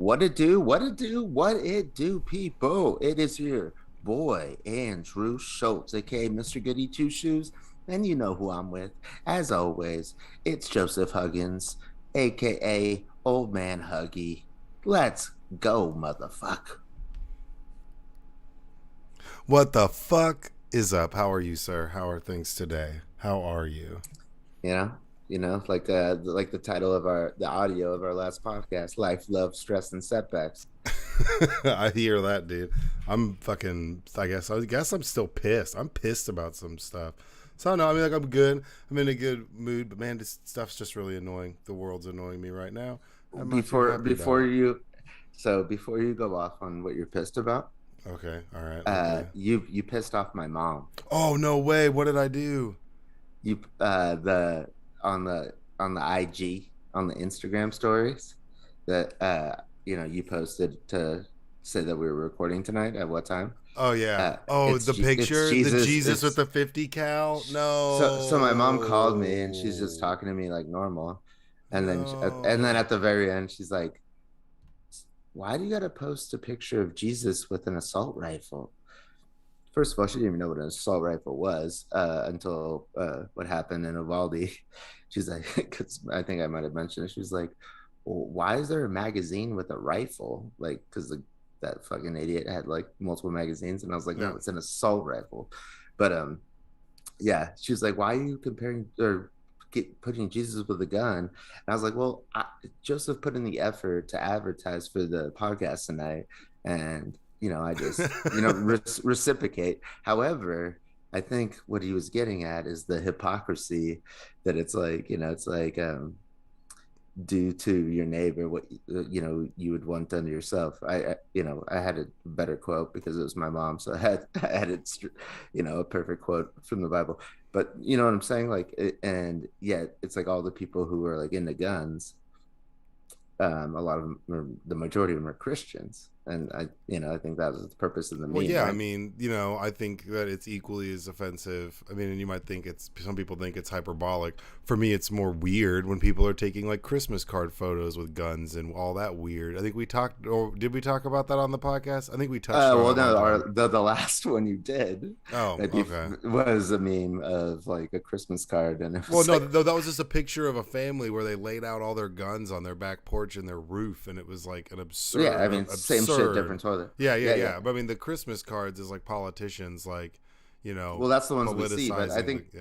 What it do? What it do? What it do, people? It is your boy Andrew Schultz, aka Mr. Goody Two Shoes, and you know who I'm with. As always, it's Joseph Huggins, aka Old Man Huggy. Let's go, motherfucker. What the fuck is up? How are you, sir? How are things today? How are you? You know, like the title of the audio of our last podcast, Life, Love, Stress, and Setbacks. I hear that, dude. I'm fucking. I guess I'm still pissed. I'm pissed about some stuff. So no, I mean, like, I'm good. I'm in a good mood, but man, this stuff's just really annoying. The world's annoying me right now. I'm not too Before happy about before it. you, so before you go off on what you're pissed about, Okay, all right, okay. you pissed off my mom. Oh no way! What did I do? You the on the IG on the Instagram stories that you posted to say that we were recording tonight at what time? Oh yeah. Oh, the It's picture, the Jesus. Jesus with It's the 50 cal. so my mom called me and she's just No, talking to me like normal, and then no. at the very end she's like, "Why do you got to post a picture of Jesus with an assault rifle?" First of all, she didn't even know what an assault rifle was until what happened in Uvalde. She's like, because I think I might have mentioned it. She was like, well, why is there a magazine with a rifle? Like, because that fucking idiot had like multiple magazines, and I was like, no, Yeah. it's an assault rifle. But yeah, she was like, why are you comparing or putting Jesus with a gun? And I was like, well, Joseph put in the effort to advertise for the podcast tonight, and I just reciprocate. However, I think what he was getting at is the hypocrisy that it's like, it's like do to your neighbor what you would want done to yourself. I had a better quote because it was my mom, so I had it, a perfect quote from the Bible. But you know what I'm saying, like, and yet it's like all the people who are like into guns, a lot of them, the majority of them are Christians, and I think that was the purpose of the Well, meme, yeah, I right? mean, I think that it's equally as offensive. I mean, and you might think some people think it's hyperbolic. For me, it's more weird when people are taking like Christmas card photos with guns and all that weird. I think we talked, or did we talk about that on the podcast? I think we touched on Well, it one no, time. the last one you did Oh, that okay. was a meme of like a Christmas card, and it Well, was no, like, that was just a picture of a family where they laid out all their guns on their back porch and their roof, and it was like an yeah, I absurd, mean, same shit, absurd. different toilet. Yeah, yeah, Yeah, yeah. yeah. But I mean, the Christmas cards is like politicians, like, Well, that's the ones we see, but I politicizing the think, yeah.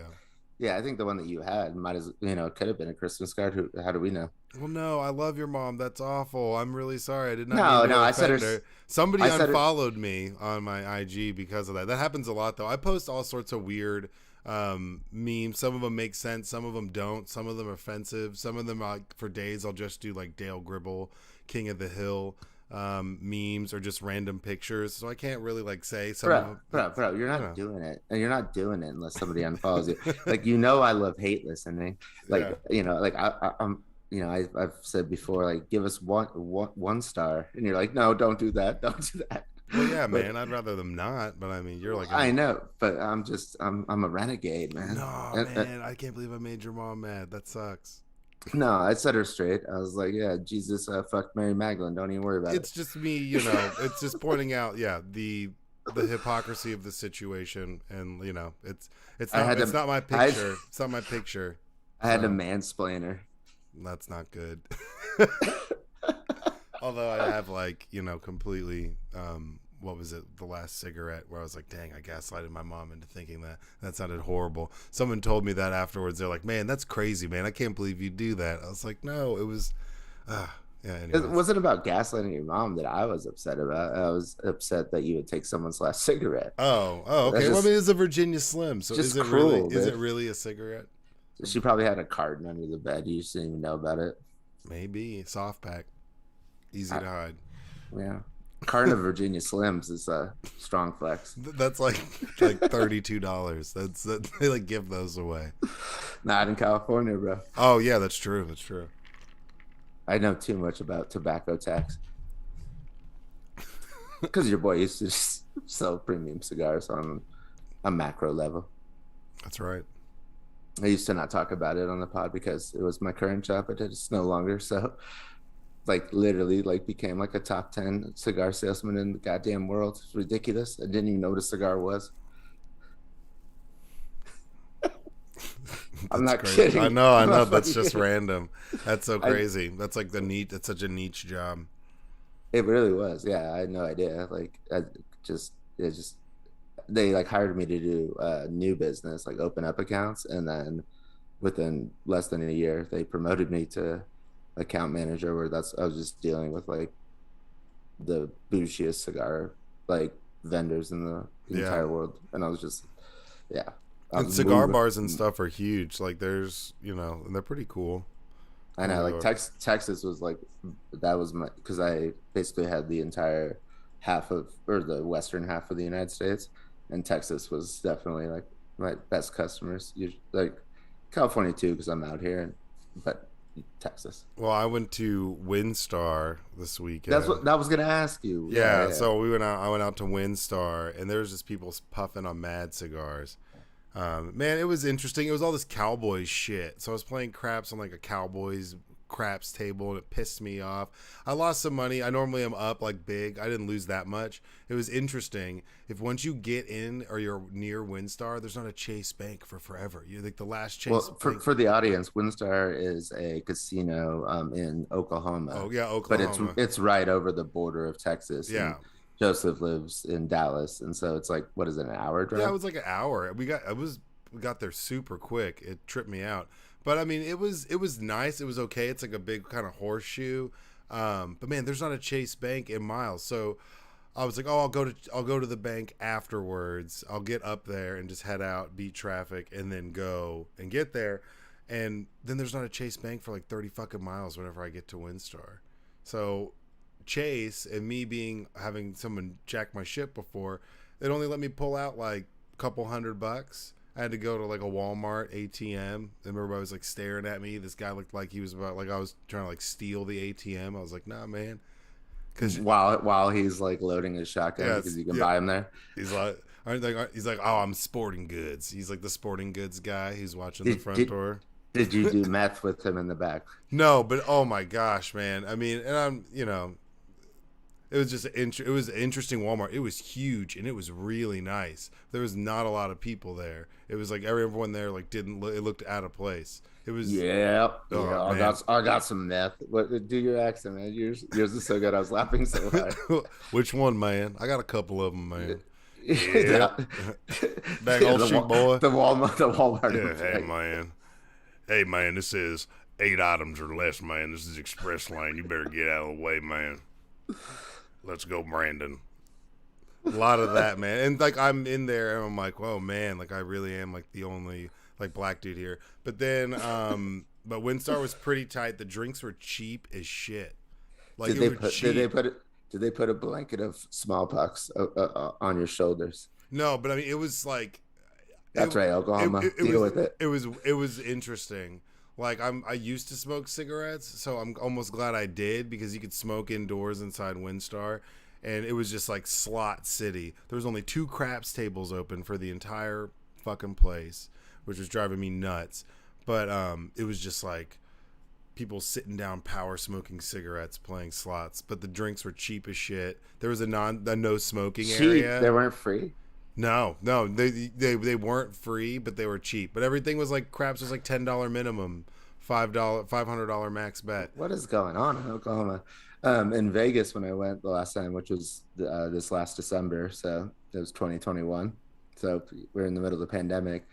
yeah, I think the one that you had might as could have been a Christmas card. How do we know? Well, no, I love your mom. That's awful. I'm really sorry. I did not mean No, to no, I said her. offend her. Somebody I said her. unfollowed me on my IG because of that. That happens a lot, though. I post all sorts of weird memes. Some of them make sense. Some of them don't. Some of them are offensive. Some of them, like, for days, I'll just do like Dale Gribble, King of the Hill memes or just random pictures. So I can't really like say some of Bro, you're them. not doing it, and you're not doing it unless somebody unfollows you. Yeah. Like, I love hate listening. Like, Yeah. like I'm. I've said before, like, give us one star, and you're like, no, don't do that, don't do that. Well, yeah, But man. I'd rather them not. But I mean, you're like I an know, but I'm a renegade, man. no, man. I can't believe I made your mom mad. That sucks. No, I set her straight. I was like, yeah, Jesus fucked Mary Magdalene. Don't even worry about It's just me, it's just pointing out, yeah, the hypocrisy of the situation, and it's I not had it's to not my I picture. It's not my picture. I had to So mansplain her. that's not good. Although I have like, completely what was it, the last cigarette where I was like, dang, I gaslighted my mom into thinking that sounded horrible. Someone told me that afterwards. They're like, man, that's crazy, man. I can't believe you do that. I was like, no, it was yeah, It anyways. wasn't about gaslighting your mom that I was upset about. I was upset that you would take someone's last cigarette. Oh, That's okay. Well, I mean, it's a Virginia Slim, so just cruel, is dude. it really a cigarette? She probably had a carton under the bed. You just didn't even know about it. Maybe soft pack, easy I, to hide. yeah, carton of Virginia Slims is a strong flex. That's like $32. They like give those away. Not in California, bro. Oh yeah, that's true. That's true. I know too much about tobacco tax because your boy used to just sell premium cigars on a macro level. That's right. I used to not talk about it on the pod because it was my current job, but it's no longer. So like literally like became like a top 10 cigar salesman in the goddamn world. It's ridiculous. I didn't even know what a cigar was. I'm That's not crazy. I kidding. know, I I'm know. not That's fucking just kidding. random. That's so I crazy. That's like the neat. That's such a niche job. It really was. Yeah, I had no idea. Like I just they like hired me to do new business, like open up accounts, and then within less than a year, they promoted me to account manager, where that's I was just dealing with like the bougiest cigar like vendors in the Yeah. entire world, and I was just yeah, I And was cigar moving. bars and stuff are huge. Like there's, and they're pretty cool. I New know, like York. Texas was like that was my because I basically had the entire half of or the western half of the United States, and Texas was definitely like my best customers. Like California too, because I'm out here, but Texas. Well, I went to Windstar this That's weekend. what that was gonna ask you. Yeah, Yeah, yeah. so we went out. I went out to Windstar, and there was just people puffing on mad cigars. Man, it was interesting. It was all this Cowboys shit. So I was playing craps on like a Cowboys craps table, and it pissed me off. I lost some money. I normally am up like big. I didn't lose that much. It was interesting. If once you get in or you're near Windstar, there's not a Chase Bank for forever. You're like the last Chase Well, Bank. for the audience, Windstar is a casino in Oklahoma, Oh yeah, but Oklahoma. it's right over the border of Texas, and Yeah, Joseph lives in Dallas, and so it's like what is it, an hour yeah. It drive? was like an hour. We got there super quick. It tripped me out. But I mean, it was nice. It was okay. It's like a big kind of horseshoe. But man, there's not a Chase Bank in miles. So I was like, oh, I'll go to the bank afterwards. I'll get up there and just head out, beat traffic, and then go and get there. And then there's not a Chase Bank for like 30 fucking miles whenever I get to Windstar. So Chase and me being having someone jack my shit before, it only let me pull out like a couple $100. I had to go to like a Walmart ATM, and everybody was like staring at me. This guy looked like he was about like I was trying to like steal the ATM. I was like, nah, man, because While he's like loading his shotgun yeah, because you can yeah. buy him there. He's like, oh, I'm sporting goods. He's like the sporting goods guy. He's watching the Did front did door. did you do meth with him in the back? No, but oh my gosh, man. I mean, and it was just it was an interesting Walmart. It was huge and it was really nice. There was not a lot of people there. It was like everyone there like didn't look, it looked out of place. It was Yeah, yeah. oh man. I got some meth. What? Do your accent, man. Yours is so good. I was laughing so hard. Which one, man? I got a couple of them, man. Yep. the, Dang old sheep boy. The Yeah, Walmart. hey Like, man. Hey man, this is 8 items or less, man. This is express lane. You better get out of the way, man. Let's go, Brandon. A lot of that, man. And like I'm in there and I'm like, whoa, man, like I really am like the only like black dude here. But then, but Windstar was pretty tight. The drinks were cheap as shit. Like did it they were put did they cheap. put it did they put a blanket of smallpox on your shoulders? No, but I mean, it was like it, That's right, Oklahoma. it Deal was with it. interesting. Like I used to smoke cigarettes, so I'm almost glad I did because you could smoke indoors inside Windstar, and it was just like slot city. There was only two craps tables open for the entire fucking place, which was driving me nuts. But it was just like people sitting down, power smoking cigarettes, playing slots. But the drinks were cheap as shit. There was a no smoking Cheap. They area. weren't free. No, they weren't free, but they were cheap. But everything was like craps was like $10 minimum, $500 max bet. What is going on in Oklahoma? In Vegas when I went the last time, which was this last December, so it was 2021. So we're in the middle of the pandemic.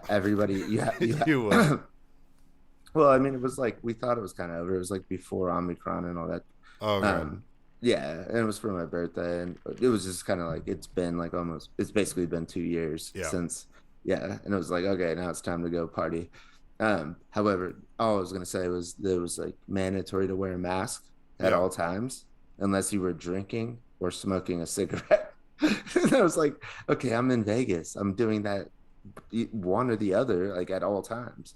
Everybody, You what? well, I mean, it was like we thought it was kind of over. It was like before Omicron and all that. Okay, Um, yeah, and it was for my birthday, and it was just kind of like it's been like it's basically been 2 years yeah, since, yeah, and it was like okay, now it's time to go party. However, all I was gonna say was there was like mandatory to wear a mask at yeah, all times unless you were drinking or smoking a cigarette. And I was like, okay, I'm in Vegas. I'm doing that one or the other like at all times.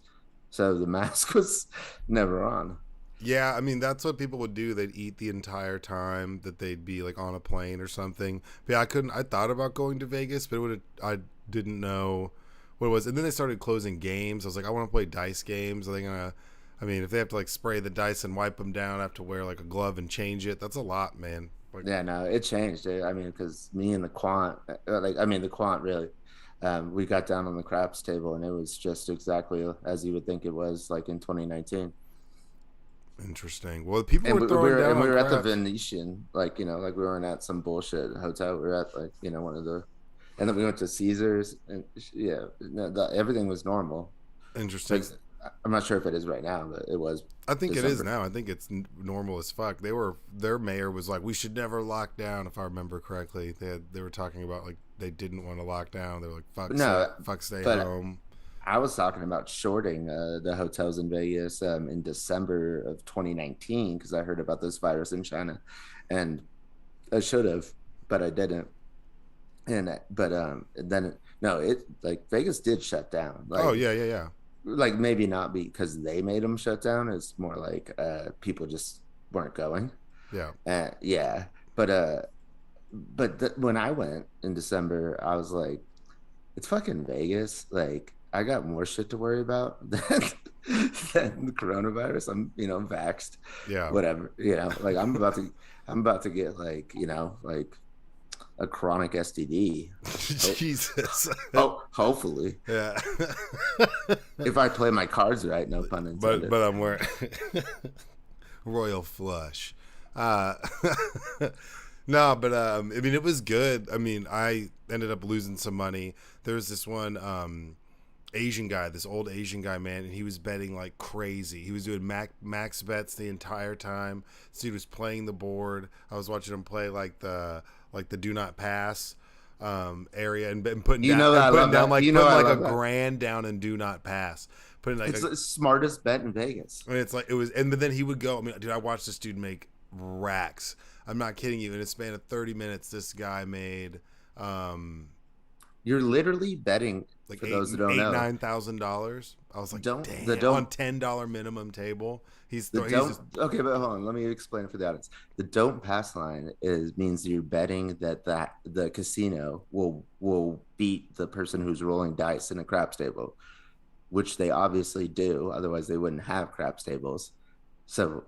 So the mask was never on. yeah. I mean, that's what people would do. They'd eat the entire time that they'd be like on a plane or something. But yeah, I couldn't. I thought about going to Vegas, but it would. I didn't know what it was. And then they started closing games. I was like, I want to play dice games. Are they gonna? I mean, if they have to like spray the dice and wipe them down, have to wear like a glove and change it. That's a lot, man. Like, Yeah, no, it changed. I mean, because me and the quant, like, I mean, the quant really, we got down on the craps table and it was just exactly as you would think it was like in 2019. interesting. Well, people And were throwing down we on were at the craps. Venetian, like, like we weren't at some bullshit hotel. We were at like, one of the, and then we went to Caesars and yeah, no, everything was normal. Like, Interesting. I'm not sure if it is right now, but it was I think it is December. now. I think it's normal as fuck. Their mayor was like, we should never lock down. If I remember correctly, they were talking about like they didn't want to lock down. They were like, But no, fuck, stay but home. I was talking about shorting the hotels in Vegas in December of 2019 because I heard about this virus in China, and I should have, but I didn't. And but then no, it like Vegas did shut down. Oh yeah, yeah, yeah, Like maybe not because they made them shut down. It's more like people just weren't going. yeah. Yeah, but when I went in December, I was like, it's fucking Vegas. Like, I got more shit to worry about than the coronavirus. I'm, vaxxed, Yeah. whatever. Like I'm about to get like, like a chronic STD. Oh, Jesus. oh, hopefully, Yeah. if I play my cards right, no pun intended. But I'm wearing royal flush. Uh, no, but I mean, it was good. I mean, I ended up losing some money. There was this one Asian guy, this old Asian guy, man, and he was betting like crazy. He was doing max bets the entire time. This dude was playing the board. I was watching him play like the do not pass area and putting You down know, I love that. like You know, putting I like a love that. grand down and do not pass. Putting like It's the smartest bet in Vegas. and it's like it was, and but then he would go. I mean, dude, I watched this dude make racks. I'm not kidding you. In a span of 30 minutes, this guy made You're literally betting. like For those that don't know, $9,000. I was like, don't the damn, on don't $10 minimum table. He's the he's just don't. Okay, but hold on. Let me explain it for the audience. The don't pass line means you're betting that the casino will beat the person who's rolling dice in a craps table, which they obviously do. Otherwise, they wouldn't have craps tables. So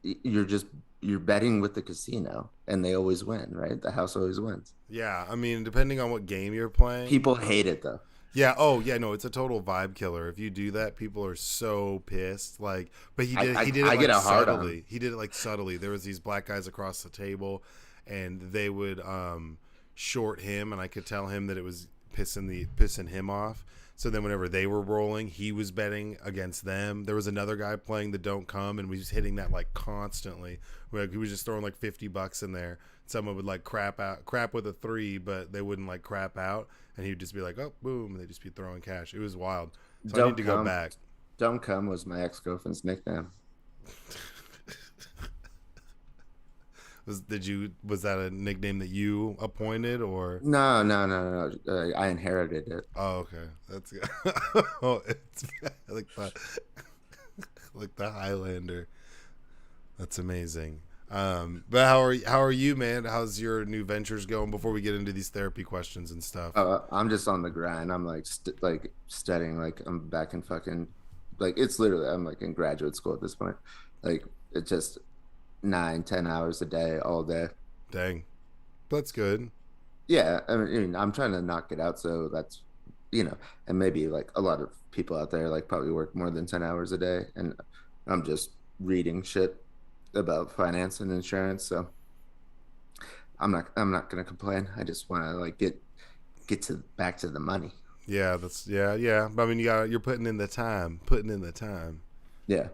you're just you're betting with the casino, and they always win, right? The house always wins. yeah. I mean, depending on what game you're playing. People hate it though. Yeah. Oh, yeah. No, it's a total vibe killer. If you do that, people are so pissed. Like, but he did. He did it I like get a hard subtly. on. He did it like subtly. There was these black guys across the table, and they would short him, and I could tell him that it was pissing him off. So then, whenever they were rolling, he was betting against them. There was another guy playing the don't come, and we was hitting that like constantly. Like, he was just throwing like $50 in there. Someone would like crap with a 3, but they wouldn't like crap out, and he'd just be like, oh, boom, and they'd just be throwing cash. It was wild. So I need to go back. Don't come was my ex-girlfriend's nickname. Was that a nickname that you appointed or? No, no, no, no. I inherited it. Oh, okay, that's good. Oh, it's like the like the Highlander. That's amazing. But how are you, man? How's your new ventures going? Before we get into these therapy questions and stuff. I'm just on the grind. I'm like like studying. Like I'm back in fucking like it's literally I'm like in graduate school at this point. Like it's just 9-10 hours a day all day. Dang, that's good. Yeah, I mean I'm trying to knock it out. So that's and maybe like a lot of people out there like probably work more than 10 hours a day, and I'm just reading shit about finance and insurance. So I'm not gonna complain. I just want to like get to back to the money. Yeah, yeah. But I mean, you're putting in the time, Yeah.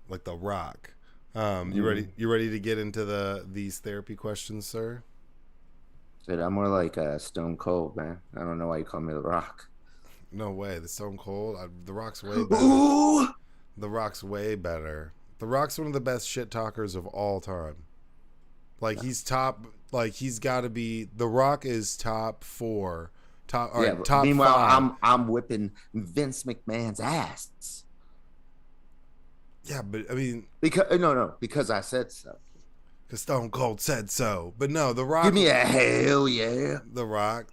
like the Rock. You Mm. ready? You ready to get into these therapy questions, sir? Dude, I'm more like Stone Cold, man. I don't know why you call me the Rock. No way. The Stone Cold. The Rock's way better. Ooh. The Rock's way better. The Rock's one of the best shit talkers of all time. Like he's top. Like he's got to be. The Rock is top 4. Top. All Yeah. right, top Meanwhile, 5. I'm whipping Vince McMahon's ass Yeah, but I mean, because I said so. because Stone Cold said so. But no, The Rock. Give me a hell yeah. The Rock.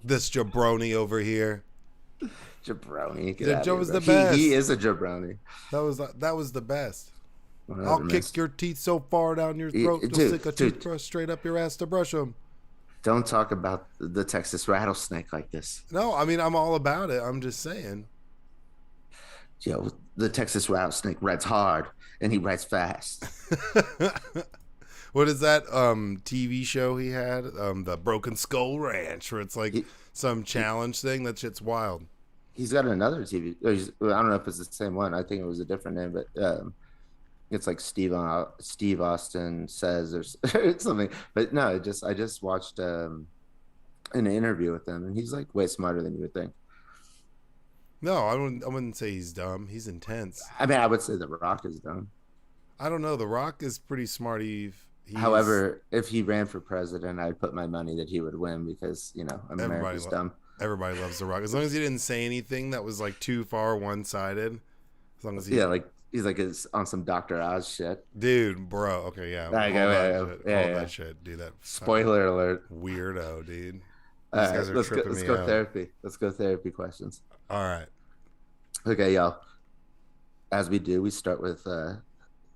This jabroni over here. Jabroni, get That out of Joe here, was bro. the He best. is a jabroni. That was the best. I'll Whatever, kick miss. your teeth so far down your throat you'll stick a Dude, toothbrush straight up your ass to brush them. don't talk about the Texas rattlesnake like this. No, I mean I'm all about it. I'm just saying. Yo, the Texas rattlesnake rides hard and he rides fast. What is that TV show he had? The Broken Skull Ranch, where it's like He, some he challenge thing. That shit's wild. he's got another TV. I don't know if it's the same one. I think it was a different name, but it's like Steve Austin says or something. But no, I just watched an interview with him, and he's like way smarter than you would think. No, I wouldn't say he's dumb. He's intense. I mean, I would say The Rock is dumb. I don't know. The Rock is pretty smart. He's However, if he ran for president, I'd put my money that he would win because everybody. America's dumb. Everybody loves The Rock as long as he didn't say anything that was like too far one sided. As long as he, Yeah, like he's like on some Dr. Oz shit. dude, bro. Okay, yeah, Like, all that shit, dude. That Spoiler alert. weird dude. All These right, guys are tripping let's me go out. therapy. Let's go therapy questions. All right. Okay, y'all. As we do, we start with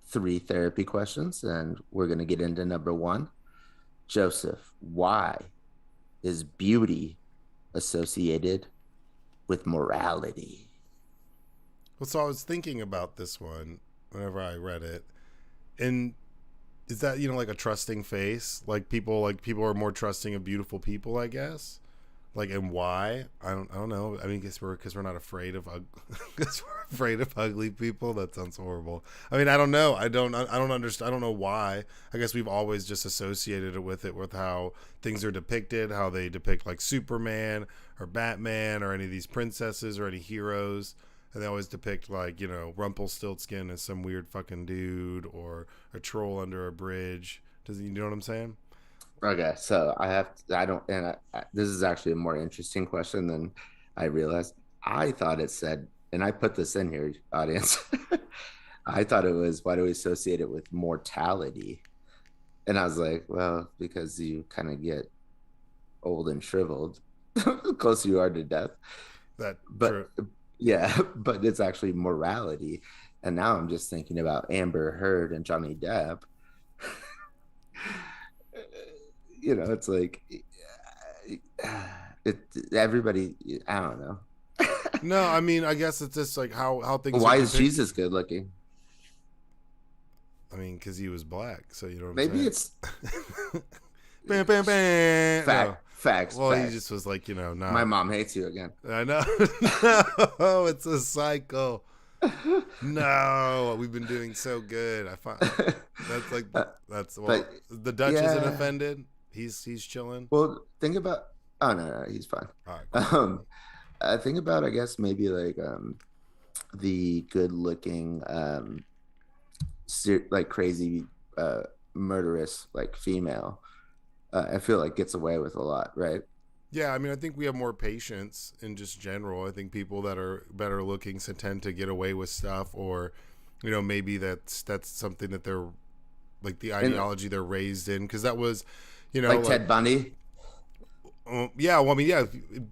3 therapy questions, and we're gonna get into number 1. Joseph, why is beauty associated with morality? Well, so I was thinking about this one whenever I read it, and is that like a trusting face? Like people are more trusting of beautiful people, I guess. Like, and why? I don't know. I mean, because we're not afraid of because we're afraid of ugly people. That sounds horrible. I mean, I don't know. I don't understand. I don't know why. I guess we've always just associated it with how things are depicted, how they depict like Superman or Batman or any of these princesses or any heroes. And they always depict like, Rumpelstiltskin as some weird fucking dude or a troll under a bridge. You know what I'm saying? Okay, so this is actually a more interesting question than I realized. I thought it said, and I put this in here, audience. I thought it was, why do we associate it with mortality? And I was like, well, because you kind of get old and shriveled the closer you are to death. But yeah, but it's actually morality. And now I'm just thinking about Amber Heard and Johnny Depp. It's like everybody. I don't know. No, I mean, I guess it's just like how things. Why is Jesus good looking? I mean, because he was black, so you know. Maybe it's bam, bam, bam. Facts. Well, facts. he just was like, not. My mom hates you again. I know. No, it's a cycle. No, we've been doing so good. I find that's like the Dutch isn't offended. He's chilling. Well, think about. Oh no, he's fine. All right, cool. Think about, I guess maybe like the good-looking, like crazy, murderous like female. I feel like gets away with a lot, right? Yeah, I mean, I think we have more patience in just general. I think people that are better looking tend to get away with stuff, or maybe that's something that they're like the ideology they're raised in, because that was. Like Ted Bundy. Yeah, well, I mean, yeah,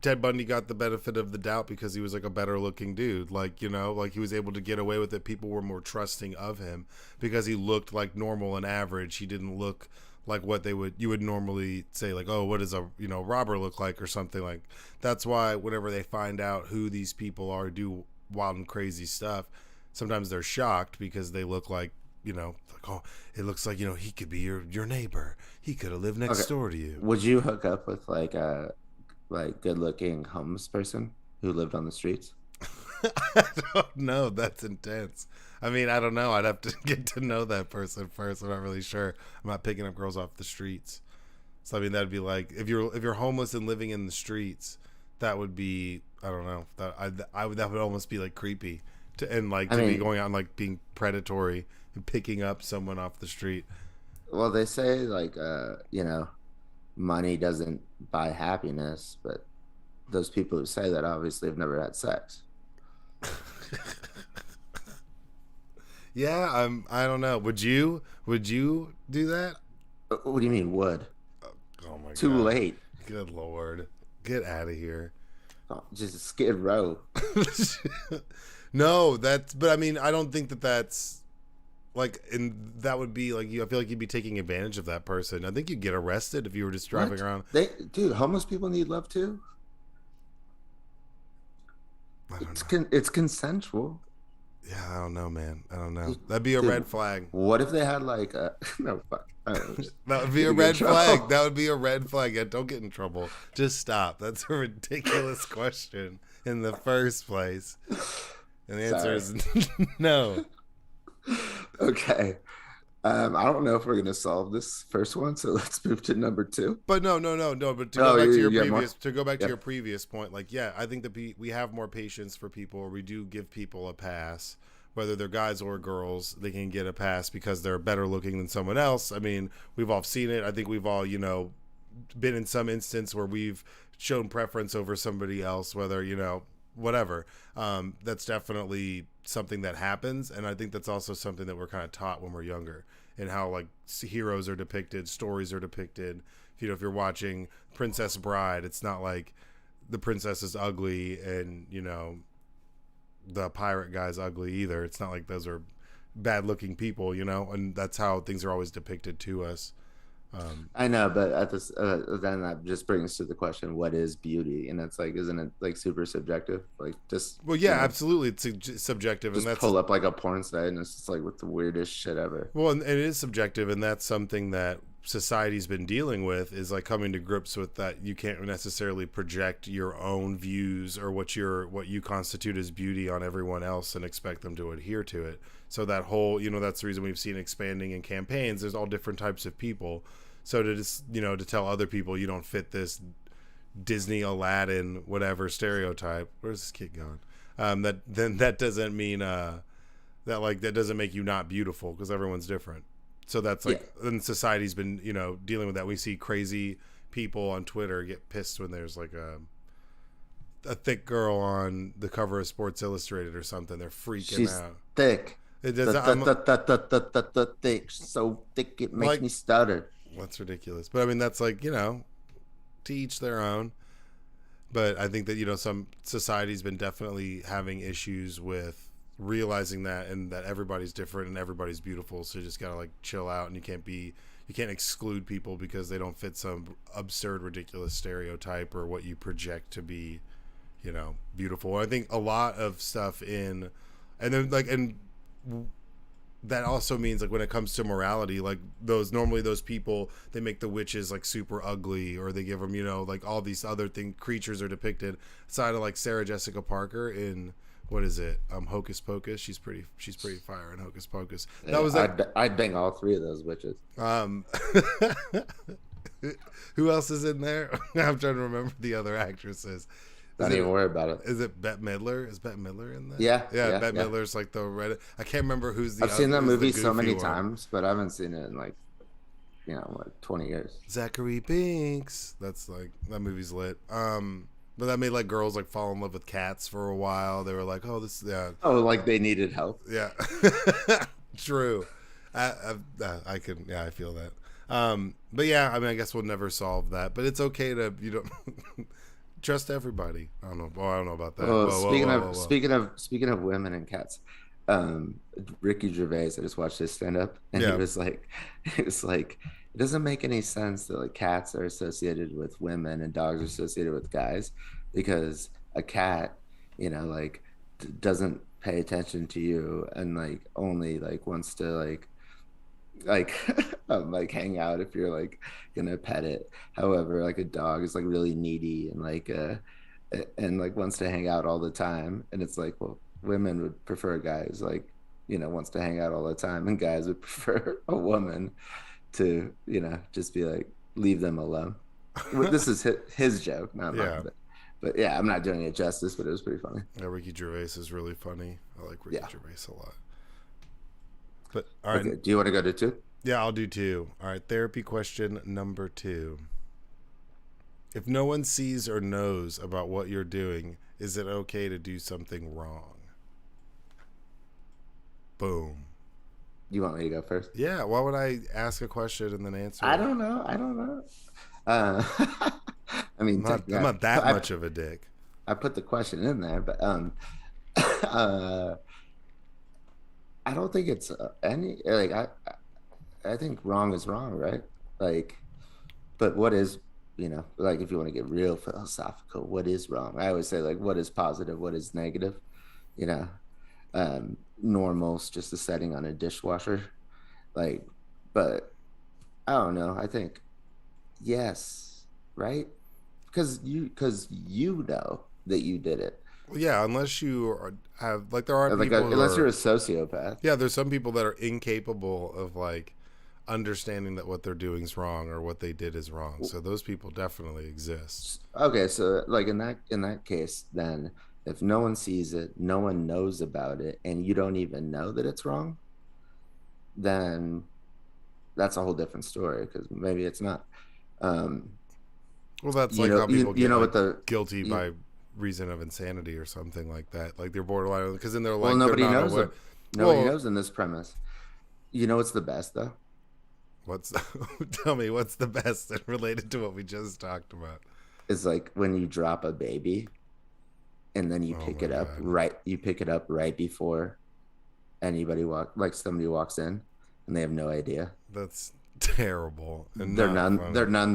Ted Bundy got the benefit of the doubt because he was like a better looking dude. Like, like he was able to get away with it. People were more trusting of him because he looked like normal and average. He didn't look like what you would normally say, like, oh, what does a robber look like or something. Like, that's why whenever they find out who these people are, do wild and crazy stuff, sometimes they're shocked because they look like, like, oh, it looks like, he could be your neighbor. He could have lived next door to you. Would you hook up with like a good looking homeless person who lived on the streets? I don't know. That's intense. I mean, I don't know. I'd have to get to know that person first. I'm not really sure. I'm not picking up girls off the streets. So I mean, that'd be like if you're homeless and living in the streets, that would be, I don't know. That would almost be like creepy to be going out and like being predatory and picking up someone off the street. Well, they say like money doesn't buy happiness, but those people who say that obviously have never had sex. Yeah, I don't know. Would you do that? What do you mean would? Oh my god. Too late. Good lord. Get out of here. Just Skid Row. No, but I mean, I don't think that that's like, and that would be like you. I feel like you'd be taking advantage of that person. I think you'd get arrested if you were just driving What? around. Dude, homeless people need love too. I don't know. It's consensual. Yeah, I don't know, man. I don't know. That'd be a red flag. What if they had like a no fuck? That would be a red flag. That would be a red flag. Yeah, don't get in trouble. Just stop. That's a ridiculous question in the first place. And the answer is no. Okay. I don't know if we're gonna solve this first one, so let's move to number 2. But no. But to go back to your previous, to your previous point, like, yeah, I think that we have more patience for people, or we do give people a pass, whether they're guys or girls. They can get a pass because they're better looking than someone else. I mean, we've all seen it. I think we've all, been in some instance where we've shown preference over somebody else, whether whatever. That's definitely something that happens, and I think that's also something that we're kind of taught when we're younger, and how like heroes are depicted, stories are depicted. If you're watching Princess Bride, it's not like the princess is ugly and the pirate guy's ugly either. It's not like those are bad looking people, and that's how things are always depicted to us. I know, but at this, then that just brings to the question: what is beauty? And it's like, isn't it like super subjective? Like, just well, yeah, absolutely, it's subjective, just and that's pull up like a porn site, and it's just like with the weirdest shit ever. Well, and it is subjective, and that's something that society's been dealing with, is like coming to grips with that. You can't necessarily project your own views or what you constitute as beauty on everyone else and expect them to adhere to it. So that whole, that's the reason we've seen expanding in campaigns. There's all different types of people. So to just, to tell other people you don't fit this Disney, Aladdin, whatever stereotype. Where's this kid going? That doesn't mean that doesn't make you not beautiful, because everyone's different. So that's like, and society's been dealing with that. We see crazy people on Twitter get pissed when there's like a thick girl on the cover of Sports Illustrated or something. They're freaking out. Thick. It does. Thick, so thick it makes me stutter. That's ridiculous. But I mean, that's like, to each their own. But I think that, some society's been definitely having issues with realizing that, and that everybody's different and everybody's beautiful. So you just got to like chill out, and you can't exclude people because they don't fit some absurd, ridiculous stereotype or what you project to be, beautiful. I think a lot of stuff that also means, like, when it comes to morality, like those people, they make the witches like super ugly, or they give them, like all these other creatures are depicted. Aside of like Sarah Jessica Parker in, what is it? Hocus Pocus. She's pretty fire in Hocus Pocus. That was like, I'd bang all 3 of those witches. Who else is in there? I'm trying to remember the other actresses. Don't even worry about it. Is it Bette Midler? Is Bette Midler in that? Yeah. Bette Midler's like the red. I can't remember who's the. I've seen that movie so many times, but I haven't seen it in like, 20 years. Zachary Binks. That's like, that movie's lit. But that made like girls like fall in love with cats for a while. They were like, oh, this, yeah. Oh, like they needed help. Yeah. True. I feel that. But yeah, I mean, I guess we'll never solve that, but it's okay to, trust everybody. I don't know. Oh, I don't know about that. Speaking of women and cats, Ricky Gervais, I just watched his stand up, and he was like, it doesn't make any sense that like cats are associated with women and dogs are associated with guys, because a cat, doesn't pay attention to you and like only like wants to like like hang out if you're like gonna pet it. However, like a dog is like really needy and like wants to hang out all the time, and it's like, well, women would prefer guys like wants to hang out all the time, and guys would prefer a woman to just be like, leave them alone. This is his joke, not mine. But yeah, I'm not doing it justice, but it was pretty funny. Yeah, Ricky Gervais is really funny. I like Ricky Gervais a lot. But all right, okay. Do you want to go to 2? Yeah, I'll do 2. All right, therapy question number 2. If no one sees or knows about what you're doing, is it okay to do something wrong? Boom. You want me to go first? Yeah. Why would I ask a question and then answer? I don't know. I mean, I'm not that much of a dick. I put the question in there, but uh, I don't think it's any like I think wrong is wrong, right? Like, but what is, like if you want to get real philosophical, what is wrong? I always say like, what is positive, what is negative? You know, normal's just a setting on a dishwasher, like, but I don't know. I think yes, right? Because you know that you did it. Well, yeah, unless you have like there are Like people who unless you're are a sociopath. yeah, there's some people that are incapable of like understanding that what they're doing is wrong or what they did is wrong. So those people definitely exist. Okay, so like in that case, then if no one sees it, no one knows about it, and you don't even know that it's wrong, then that's a whole different story because maybe it's not. Um, Well, that's you like know, how you, people you get know like what the guilty you, by reason of insanity or something like that. Like they're borderline because then they're well, like they're nobody not knows aware. of nobody Well, knows in this premise. You know what's the best though? what's tell me what's the best and related to what we just talked about? Is like when you drop a baby and then you Oh pick my it up god, right you pick it up right before somebody walks in and they have no idea. that's terrible and They're not none funny. they're none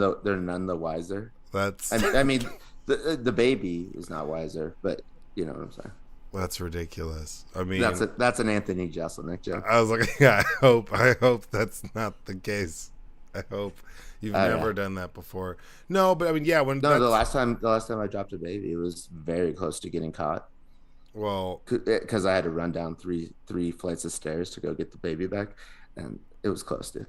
the wiser. That's I mean the baby is not wiser, but you know what I'm saying. that's ridiculous. I That's mean, a that's an Anthony Jeselnik joke. I was like, yeah, I hope that's not the case. I hope you've Oh yeah. never done that before. No, but I mean, yeah, when No, the that's last time the last time I dropped a baby, it was very close to getting caught well, because I had to run down three flights of stairs to go get the baby back, and it was close to.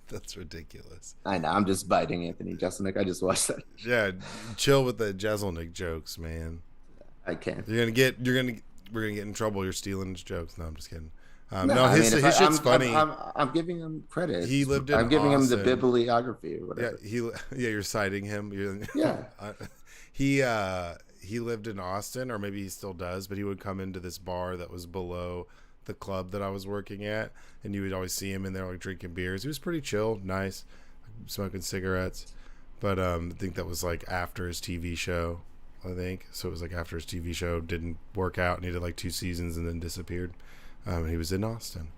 that's ridiculous. I know. I'm just biting Anthony Jeselnik. I just watched that. Yeah, chill with the Jeselnik jokes, man. I can't. We're gonna get in trouble. You're stealing his jokes. No, I'm just kidding. No, No, I mean, his shit's funny. I'm giving him credit. He lived in I'm giving him the Austin. bibliography or Yeah, whatever. you're citing him. Yeah. He lived in Austin, or maybe he still does, but he would come into this bar that was below the club that I was working at, and you would always see him in there like drinking beers. He was pretty chill, nice, smoking cigarettes. But I think that was like after his TV show. I think so. It was like after his TV show didn't work out, and he did like 2 seasons and then disappeared. He was in Austin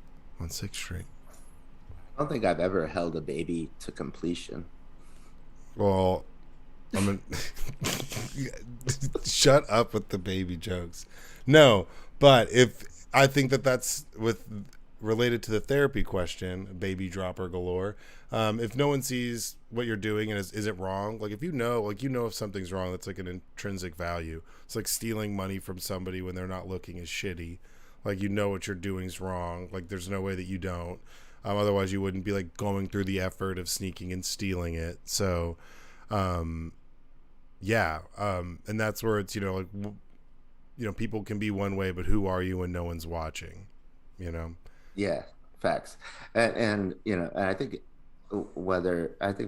on 6th Street. I don't think I've ever held a baby to completion. Well, I'm gonna shut up with the baby jokes. No, but if I think that's with related to the therapy question, baby dropper galore. If no one sees what you're doing and is it wrong? Like if you know if something's wrong, that's like an intrinsic value. It's like stealing money from somebody when they're not looking is shitty. Like you know what you're doing's wrong. Like there's no way that you don't. Otherwise, you wouldn't be like going through the effort of sneaking and stealing it. So, um, yeah, and that's where it's like people can be one way, but who are you when no one's watching? You know. Yeah, facts. And and I think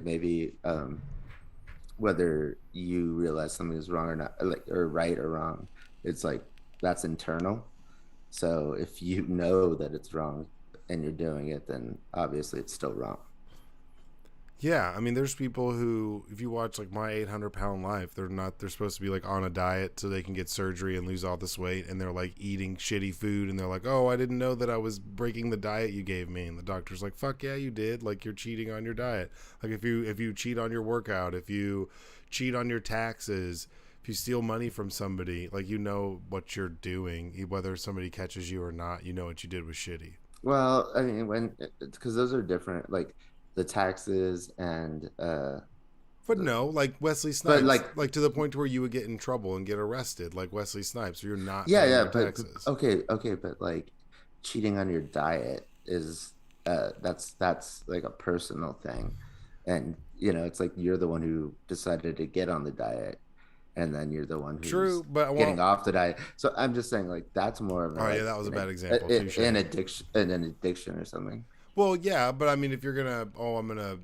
maybe whether you realize something is wrong or not, like or right or wrong, it's like that's internal. So if you know that it's wrong and you're doing it, then obviously it's still wrong. Yeah, I mean, there's people who, if you watch like My 800 Pound Life, they're supposed to be like on a diet so they can get surgery and lose all this weight, and they're like eating shitty food, and they're like, oh, I didn't know that I was breaking the diet you gave me, and the doctor's like, fuck yeah, you did, like you're cheating on your diet, like if you cheat on your workout, if you cheat on your taxes, if you steal money from somebody, like you know what you're doing, whether somebody catches you or not, you know what you did was shitty. Well, I mean, because those are different, like the taxes and But no, like Wesley but Snipes, like like to the point where you would get in trouble and get arrested, like Wesley Snipes, or you're not yeah, paying yeah, your but taxes. okay, but like cheating on your diet is that's like a personal thing, and it's like you're the one who decided to get on the diet, and then you're the one who's True, but getting well, off the diet. So I'm just saying like that's more of a, oh yeah, like that was a bad example. Touche. an addiction or something. Well, yeah, but I mean, if you're gonna, I'm gonna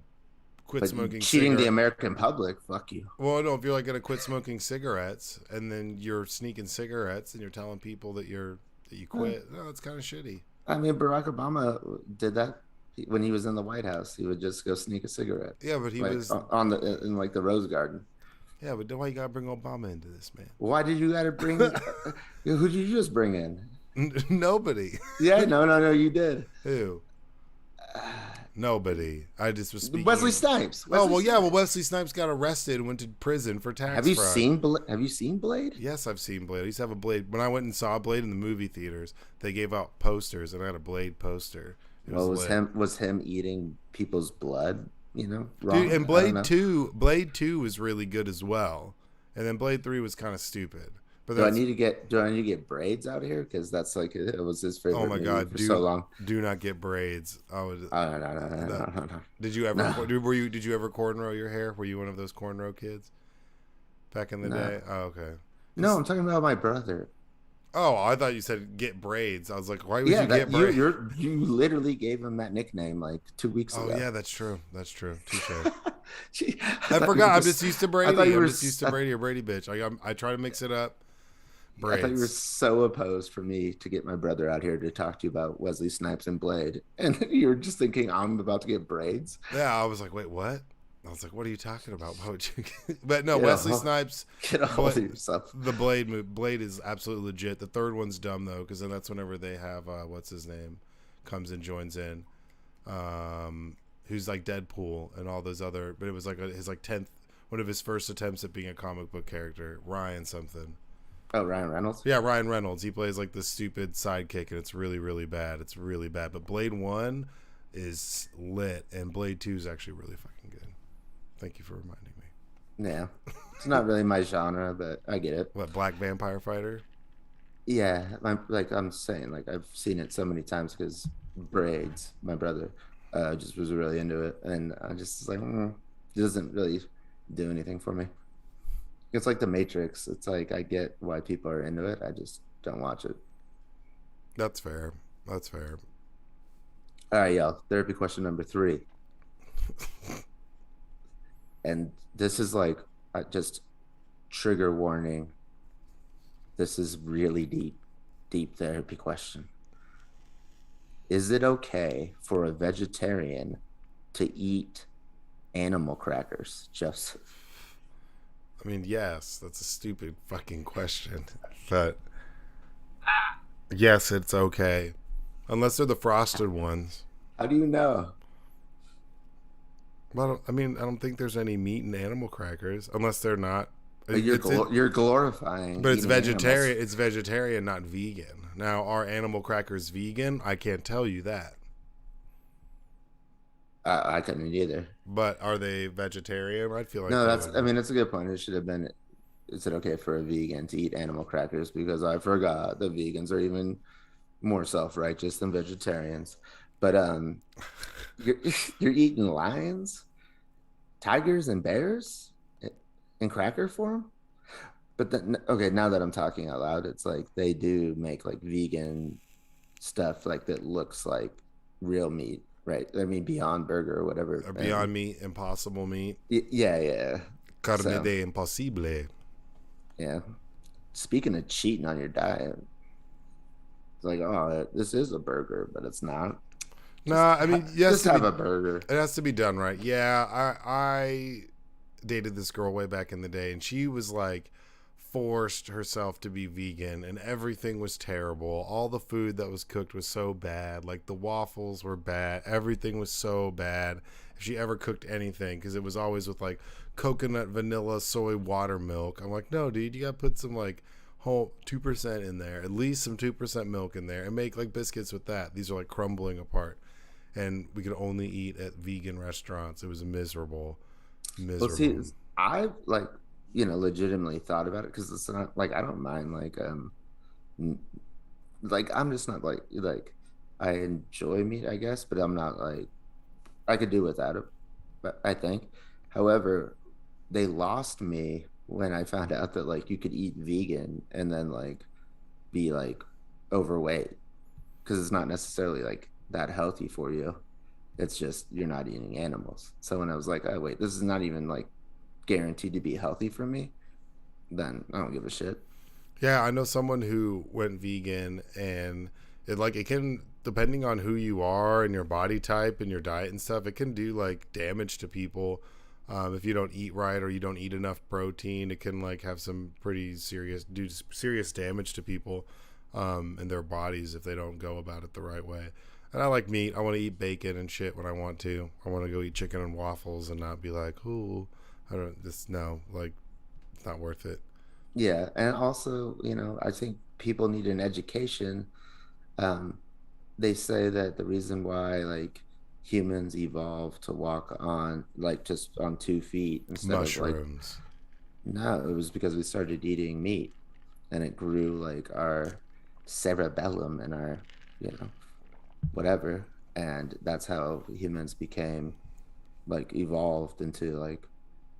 quit But smoking cheating the cigarette. American public, fuck you. Well, no, if you're like gonna quit smoking cigarettes and then you're sneaking cigarettes and you're telling people that you Huh. quit, no, it's kind of shitty. I mean, Barack Obama did that when he was in the White House. He would just go sneak a cigarette, Yeah, but he like was on the in like the Rose Garden. Yeah, but why you gotta bring Obama into this, man? Why did you gotta bring? Who did you just bring in? Nobody. Yeah, no, you did. Who? Nobody. I just was Wesley speaking. Snipes. Oh Wesley well, yeah. Well, Snipes. Wesley Snipes got arrested and went to prison for tax Have you fraud. seen? Have you seen Blade? Yes, I've seen Blade. I used to have a Blade. When I went and saw Blade in the movie theaters, they gave out posters, and I had a Blade poster. It Well, was lit. was him eating people's blood? Wrong. Dude, and I don't Blade 2 was really good as well. And then Blade 3 was kind of stupid. But Do I that's need to get braids out here? Because that's like it was his favorite oh my movie god, for so long. do not get braids. I would Oh, no. Did you ever No. did you ever cornrow your hair? Were you one of those cornrow kids back in the No. day? Oh, okay. No, I'm talking about my brother. Oh, I thought you said get braids. I was like, why would Yeah, you get braids? you literally gave him that nickname like 2 weeks Oh ago. yeah, that's true. That's true. Touche. Gee, I forgot. I'm just used to Brady. thought you I'm were just used to Brady or Brady bitch. I try to mix it up. I thought you were Braids. so opposed for me to get my brother out here to talk to you about Wesley Snipes and Blade, and you were just thinking I'm about to get braids. Yeah, I was like, wait, what? I was like, what are you talking about? Why would you? But no, Get Wesley a- Snipes. Get a hold But of yourself. the Blade is absolutely legit. The third one's dumb though, because then that's whenever they have what's his name comes and joins in, who's like Deadpool and all those other. But it was like his like 10th one of his first attempts at being a comic book character. Ryan something. Oh, Ryan Reynolds. Yeah, Ryan Reynolds. He plays like this stupid sidekick, and it's really, really bad. It's really bad. But Blade 1 is lit, and Blade 2 is actually really fucking good. Thank you for reminding me. Yeah, it's not really my genre, but I get it. What, Black Vampire Fighter? Yeah, I'm saying, like I've seen it so many times because Braids, my brother, just was really into it, and I just was like, it doesn't really do anything for me. It's like The Matrix. It's like I get why people are into it. I just don't watch it. That's fair. That's fair. All right, y'all. Therapy question number 3, and this is like just trigger warning. This is really deep therapy question. Is it okay for a vegetarian to eat animal crackers, Joseph? I mean, yes, that's a stupid fucking question. But yes, it's okay. Unless they're the frosted ones. How do you know? Well, I mean, I don't think there's any meat in animal crackers. Unless they're not. You're glorifying. But it's eating vegetarian. animals. It's vegetarian, not vegan. Now, are animal crackers vegan? I can't tell you that. I couldn't either. But are they vegetarian? I feel like No, they that's. would. I mean, it's a good point. It should have been. Is it okay for a vegan to eat animal crackers? Because I forgot the vegans are even more self-righteous than vegetarians. But you're you're eating lions, tigers, and bears in cracker form. But then, okay, now that I'm talking out loud, it's like they do make like vegan stuff like that looks like real meat, right? I mean, Beyond Burger or whatever. Or Beyond Meat, Impossible Meat, Yeah. Carne So- de Impossible. Yeah. Speaking of cheating on your diet, it's like, oh, this is a burger, but it's not. Nah, I mean, yes, Just have a burger. it has to be done right. Yeah, I dated this girl way back in the day, and she was like forced herself to be vegan, and everything was terrible. All the food that was cooked was so bad. Like the waffles were bad. Everything was so bad. If she ever cooked anything, because it was always with like coconut, vanilla, soy, water, milk. I'm like, no, dude, you gotta put some like whole 2% in there, at least some 2% milk in there, and make like biscuits with that. These are like crumbling apart, and we could only eat at vegan restaurants. It was miserable. Well, see, I like, legitimately thought about it because it's not like I don't mind like I'm just not like I enjoy meat, I guess, but I'm not like I could do without it. But I think, however, they lost me when I found out that like you could eat vegan and then like be like overweight because it's not necessarily like that healthy for you. It's just you're not eating animals. So when I was like, oh wait, this is not even like guaranteed to be healthy for me, then I don't give a shit. Yeah, I know someone who went vegan, and it can, depending on who you are and your body type and your diet and stuff, it can do like damage to people. If you don't eat right or you don't eat enough protein, it can like have some pretty serious damage to people in their bodies if they don't go about it the right way. And I like meat. I want to eat bacon and shit when I want to. I want to go eat chicken and waffles and not be like, ooh, I don't just no, like it's not worth it. Yeah, and also, I think people need an education. Um, they say that the reason why like humans evolved to walk on like just on 2 feet instead of like Mushrooms. no, it was because we started eating meat and it grew like our cerebellum and our, you know, whatever. And that's how humans became like evolved into like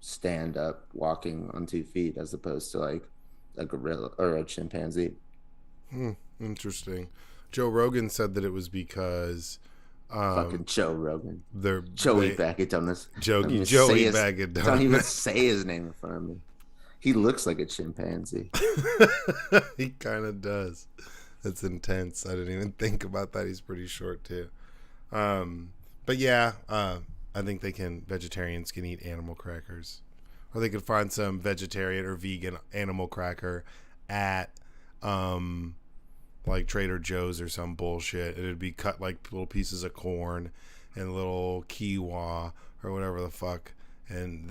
stand up walking on 2 feet as opposed to like a gorilla or a chimpanzee. Interesting. Joe Rogan said that it was because Fucking Joe Rogan. they're Joey they, Bag of Donuts. Joey Bag of Don't even Donuts. say his name in front of me. He looks like a chimpanzee. He kind of does. That's intense. I didn't even think about that. He's pretty short too. But yeah, I think vegetarians can eat animal crackers, or they could find some vegetarian or vegan animal cracker at like Trader Joe's or some bullshit. It'd be cut like little pieces of corn and little quinoa or whatever the fuck, and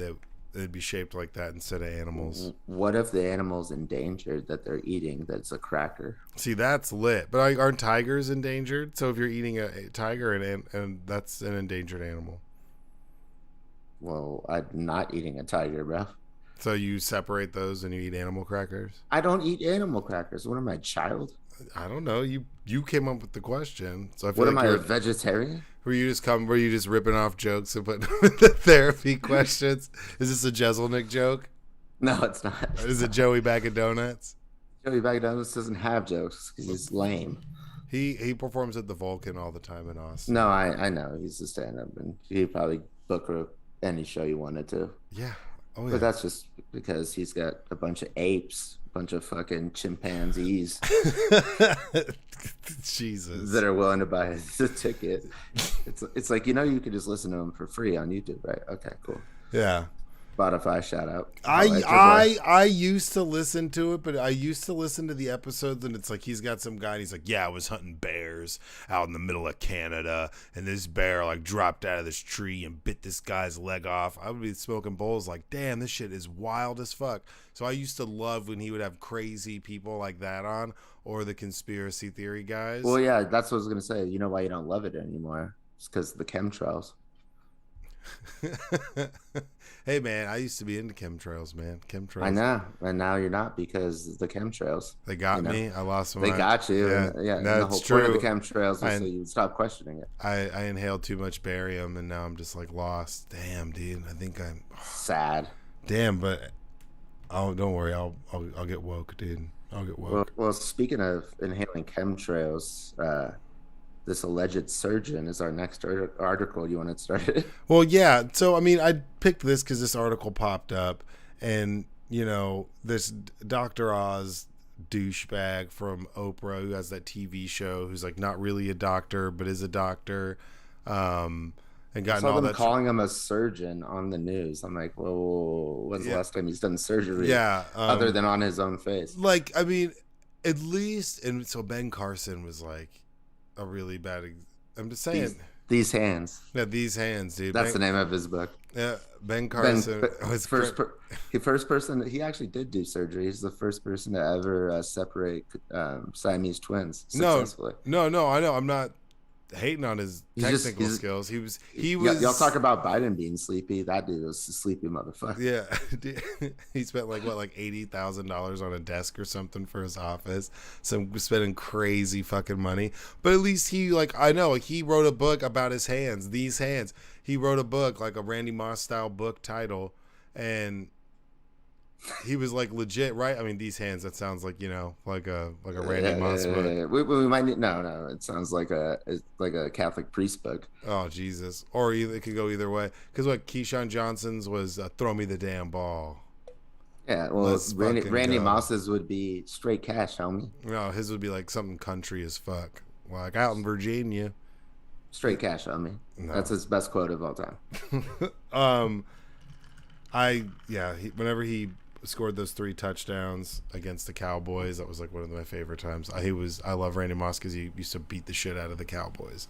it'd be shaped like that instead of animals. What if the animal's endangered that they're eating that's a cracker? See, that's lit. But aren't tigers endangered? So if you're eating a tiger and that's an endangered animal. Well, I'm not eating a tiger, bro. So you separate those and you eat animal crackers? I don't eat animal crackers. What am I, child? I don't know. You came up with the question. So I feel What am like I, a vegetarian? were you just ripping off jokes and putting the therapy questions? Is this a Jeselnik joke? No, it's not. Is it Joey Bag of Donuts? Joey Bag of Donuts doesn't have jokes because he's lame. He performs at the Vulcan all the time in Austin. No, I know. He's a stand up and he'd probably book any show you wanted to. Yeah. Oh yeah. But that's just because he's got a bunch of apes, a bunch of fucking chimpanzees Jesus. that are willing to buy the ticket. It's like, you could just listen to him for free on YouTube, right? Okay, cool. Yeah. Spotify shout out. I used to listen to it, but I used to listen to the episodes, and it's like he's got some guy and he's like, yeah, I was hunting bears out in the middle of Canada, and this bear like dropped out of this tree and bit this guy's leg off. I would be smoking bowls like, damn, this shit is wild as fuck. So I used to love when he would have crazy people like that on, or the conspiracy theory guys. Well, yeah, that's what I was gonna say. You know why you don't love it anymore? It's because of the chemtrails. Hey man, I used to be into chemtrails, man. Chemtrails. I know, and now you're not because the chemtrails. They got me. I lost my. They got you. Yeah, and no, the whole true. point of the chemtrails was so you stop questioning it. I inhaled too much barium, and now I'm just like lost. Damn, dude. I think I'm sad. Damn, but don't worry. I'll get woke, dude. I'll get woke. Well, speaking of inhaling chemtrails, this alleged surgeon is our next article. You want to start it? Well, yeah. So, I mean, I picked this because this article popped up, and, this Dr. Oz douchebag from Oprah who has that TV show who's, like, not really a doctor, but is a doctor, and gotten all that. Calling him a surgeon on the news. I'm like, well, when's the last time he's done surgery? Yeah. Other than on his own face. Like, I mean, at least, and so Ben Carson was, like, a really bad. I'm just saying these hands. Yeah, these hands, dude. That's the name of his book. Yeah, Ben Carson was first person. He actually did do surgery. He's the first person to ever separate Siamese twins successfully. No, I know. I'm not hating on his technical skills. He was. Y'all talk about Biden being sleepy. That dude was a sleepy motherfucker. Yeah, he spent like $80,000 on a desk or something for his office. So spending crazy fucking money. But at least he he wrote a book about his hands. These hands. He wrote a book, like a Randy Moss style book title, and he was like legit, right? I mean, these hands. That sounds like like a Randy Moss book. We might need, no. It sounds like a Catholic priest book. Oh Jesus! Or it could go either way. Because what Keyshawn Johnson's was, throw me the damn ball. Yeah, well, Randy Moss's would be straight cash, homie. No, his would be like something country as fuck, like out in Virginia. Straight cash, homie. No. That's his best quote of all time. Whenever he scored those 3 touchdowns against the Cowboys, that was like one of my favorite times. I love Randy Moss because he used to beat the shit out of the Cowboys.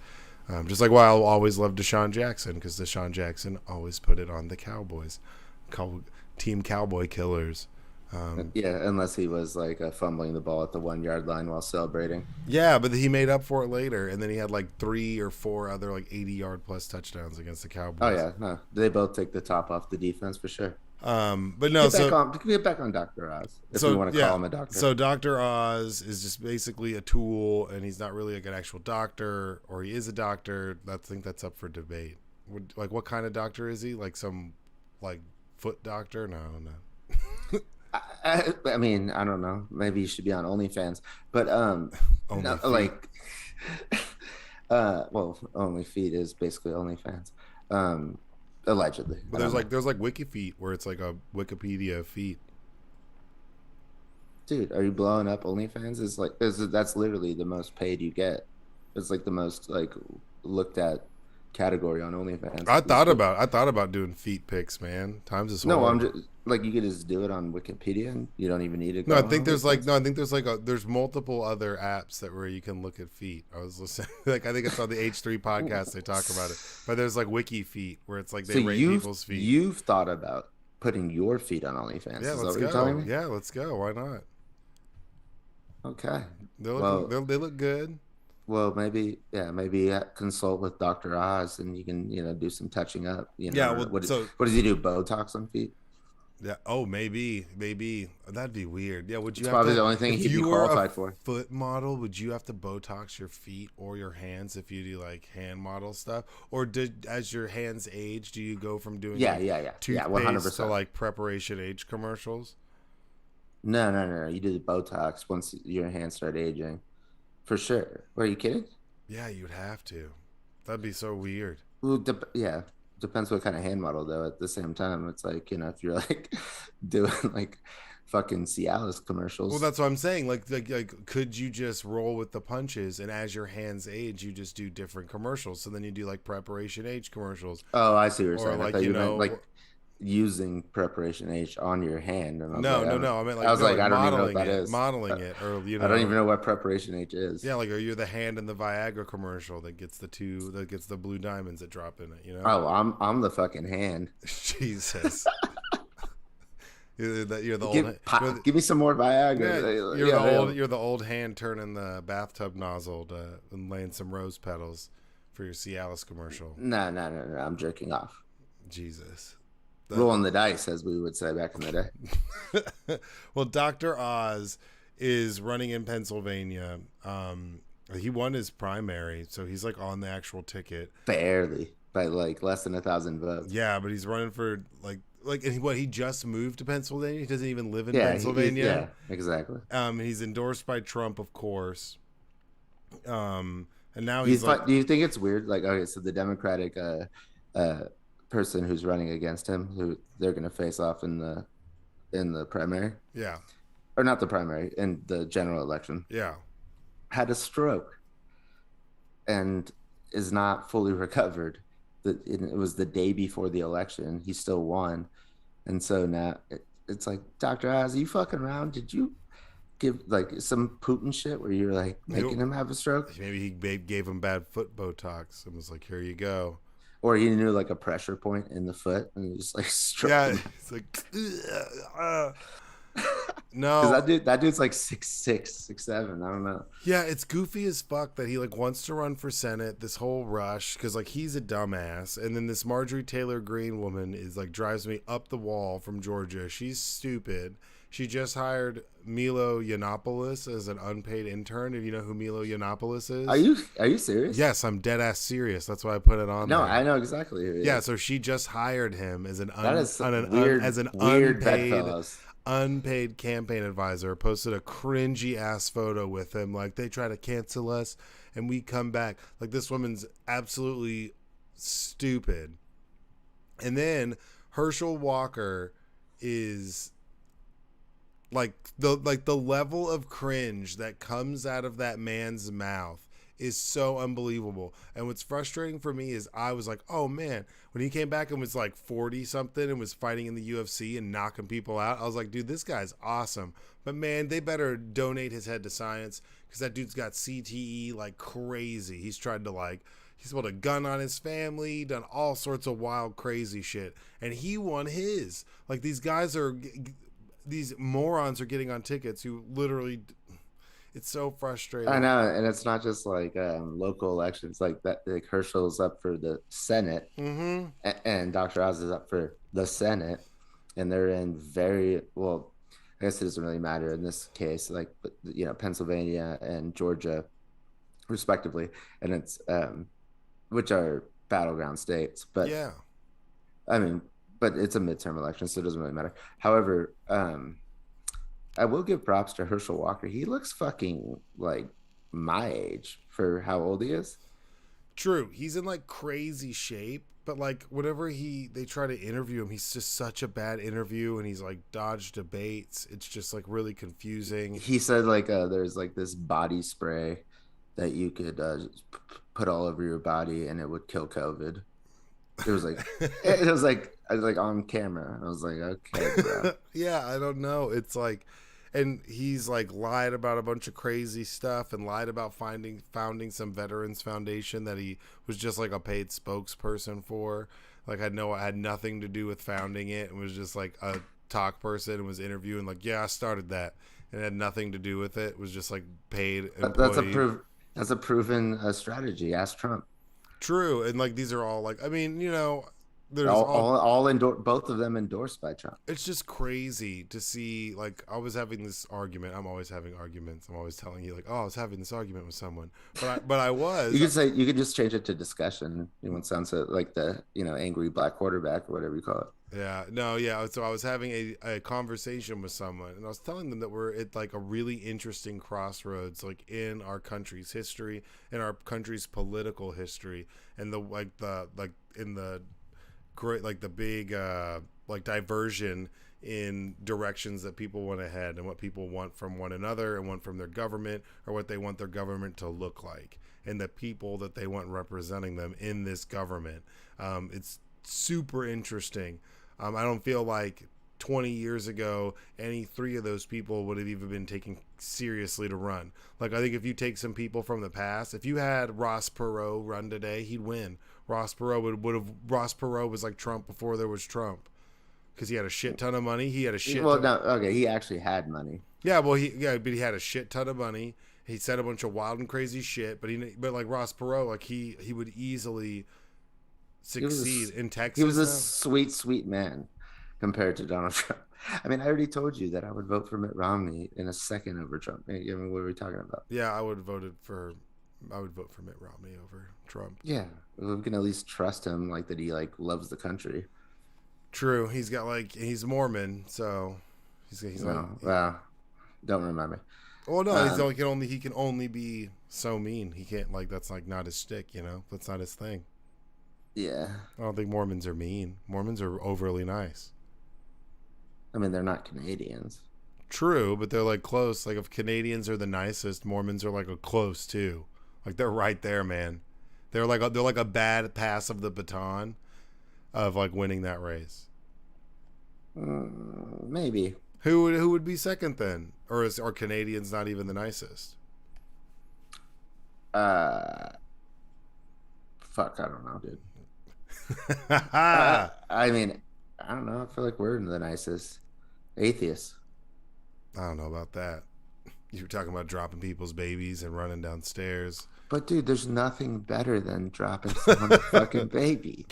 Just like why I'll always love Deshaun Jackson, because Deshaun Jackson always put it on the Cowboys. Team Cowboy Killers. Yeah, unless he was like fumbling the ball at the 1 yard line while celebrating. Yeah, but he made up for it later, and then he had like 3 or 4 other like 80-yard plus touchdowns against the Cowboys. Oh yeah, no, they both take the top off the defense for sure. But no, get back on Dr. Oz if we want to call him a doctor. So Dr. Oz is just basically a tool, and he's not really like an actual doctor, or he is a doctor. I think that's up for debate. Like, what kind of doctor is he? Like some like foot doctor? No, I don't know. I mean, I don't know. Maybe you should be on OnlyFans, but no, like, well, OnlyFeet is basically OnlyFans, allegedly. But there's like WikiFeet, where it's like a Wikipedia feet. Dude, are you blowing up OnlyFans? That's literally the most paid you get. It's like the most like looked at category on OnlyFans. I thought about doing feet pics, man. Times is horrible. No, I'm just like, you could just do it on Wikipedia, and you don't even need to go. I think there's multiple other apps where you can look at feet. I was listening, like, I think it's on the H3 podcast they talk about it, but there's like Wiki Feet, where it's like they rate people's feet. You've thought about putting your feet on OnlyFans? Yeah, let's go. Yeah, let's go. Why not? Okay, they look good. Well, maybe consult with Dr. Oz, and you can, do some touching up. Yeah. Well, what does he do? Botox on feet? Yeah. Oh, maybe that'd be weird. Yeah. Would you? It's probably the only thing he'd be qualified for. Foot model? Would you have to Botox your feet or your hands if you do like hand model stuff? Or as your hands age, do you go from doing toothpaste 100% to like Preparation H commercials? No. You do the Botox once your hands start aging, for sure. Are you kidding? Yeah, you'd have to. That'd be so weird. Well, yeah. Depends what kind of hand model, though. At the same time, it's like, if you're like doing like fucking Cialis commercials. Well, that's what I'm saying. Like, could you just roll with the punches, and as your hands age, you just do different commercials? So then you do like Preparation H commercials. Oh, I see what you're saying. Like, I thought you meant like using Preparation H on your hand. And no. I meant like, I was like, I don't even know what that is. Modeling it, or I don't even know what Preparation H is. Yeah, like, are you the hand in the Viagra commercial that gets the blue diamonds that drop in it? Oh, I'm the fucking hand. Jesus. You're the old. Give me some more Viagra. Yeah, you're the old hand turning the bathtub nozzle and laying some rose petals for your Cialis commercial. No. I'm jerking off. Jesus. Rolling the dice, as we would say back in the day. Well, Dr. Oz is running in Pennsylvania. He won his primary, so he's like on the actual ticket. Barely, by like less than 1,000 votes. Yeah, but he's running for like he just moved to Pennsylvania. He doesn't even live in Pennsylvania. Yeah, exactly. He's endorsed by Trump, of course. And now do you think it's weird? Like, okay, so the Democratic person who's running against him, who they're going to face off in the primary, or not the primary, in the general election, had a stroke and is not fully recovered. It was the day before the election. He still won, and so now it's like, Dr. Oz, are you fucking around? Did you give like some Putin shit where you're like making him have a stroke? Maybe he gave him bad foot Botox and was like, here you go. Or he knew like a pressure point in the foot and he just like stroked him. It's like no, because that dude's like 6'6", 6'7". I don't know. Yeah, it's goofy as fuck that he like wants to run for Senate. This whole rush, because like he's a dumbass, and then this Marjorie Taylor Greene woman is like drives me up the wall from Georgia. She's stupid. She just hired Milo Yiannopoulos as an unpaid intern. If you know who Milo Yiannopoulos is. Are you serious? Yes, I'm dead ass serious. That's why I put it on. No, there. I know exactly who he is. Yeah, so she just hired him as an unpaid campaign advisor. Posted a cringy ass photo with him, like they try to cancel us and we come back. Like, this woman's absolutely stupid. And then Herschel Walker is like the level of cringe that comes out of that man's mouth is so unbelievable. And what's frustrating for me is I was like, oh man, when he came back and was like 40 something and was fighting in the UFC and knocking people out, I was like, dude, this guy's awesome. But man, they better donate his head to science, because that dude's got CTE like crazy. He's tried to like, he's put a gun on his family, done all sorts of wild, crazy shit. And he won his. Like, these morons are getting on tickets who literally, it's so frustrating. I know, and it's not just like local elections like that. Like Herschel's up for the Senate, and Dr. Oz is up for the Senate, and they're in very well. I guess it doesn't really matter in this case, like Pennsylvania and Georgia, respectively, and it's which are battleground states. But Yeah. I mean, but it's a midterm election, so it doesn't really matter. However, I will give props to Herschel Walker. He looks fucking like my age for how old he is. True. He's in like crazy shape, but like whenever they try to interview him, he's just such a bad interview, and he's like dodged debates. It's just like really confusing. He said like there's like this body spray that you could put all over your body and it would kill COVID. It was like I was like on camera. I was like, okay, bro. Yeah, I don't know. It's like, and he's like lied about a bunch of crazy stuff and lied about founding some veterans foundation that he was just like a paid spokesperson for. Like had nothing to do with founding it, and was just like a talk person and was interviewing like, yeah, I started that, and it had nothing to do with it. It was just like paid employee. That's a proven strategy. Ask Trump. True, and like these are all like, I mean, there's both of them endorsed by Trump. It's just crazy to see. Like, I was having this argument. I'm always having arguments. I'm always telling you like, oh, I was having this argument with someone, but I was. You could just change it to discussion. You know, it sounds like the angry black quarterback or whatever you call it. Yeah, no, yeah. So I was having a conversation with someone, and I was telling them that we're at like a really interesting crossroads, like in our country's history, in our country's political history, and the great, like the big like diversion in directions that people want to head, and what people want from one another and want from their government, or what they want their government to look like, and the people that they want representing them in this government. It's super interesting. I don't feel like 20 years ago any three of those people would have even been taken seriously to run. Like, I think if you take some people from the past, if you had Ross Perot run today, he'd win. Ross Perot was like Trump before there was Trump, because he had a shit ton of money. He actually had money. Yeah, well, but he had a shit ton of money. He said a bunch of wild and crazy shit, but like Ross Perot, like he would easily succeed in Texas. He was a sweet man compared to Donald Trump. I mean, I already told you that I would vote for Mitt Romney in a second over Trump. I mean, what are we talking about? Yeah, I would vote for Mitt Romney over Trump. Yeah, we can at least trust him, like that he like loves the country. True. He's Mormon, so well, don't remind me. Well, no, he can only be so mean. He can't, like, that's like not his shtick, That's not his thing. Yeah. I don't think Mormons are mean. Mormons are overly nice. I mean, they're not Canadians. True, but they're like close. Like, if Canadians are the nicest, Mormons are like a close too. Like, they're right there, man. They're like a bad pass of the baton of like winning that race. Maybe. Who would be second then? Or are Canadians not even the nicest? Fuck, I don't know, dude. I mean, I don't know. I feel like we're the nicest. Atheists. I don't know about that. You were talking about dropping people's babies and running downstairs. But dude, there's nothing better than dropping someone's fucking baby.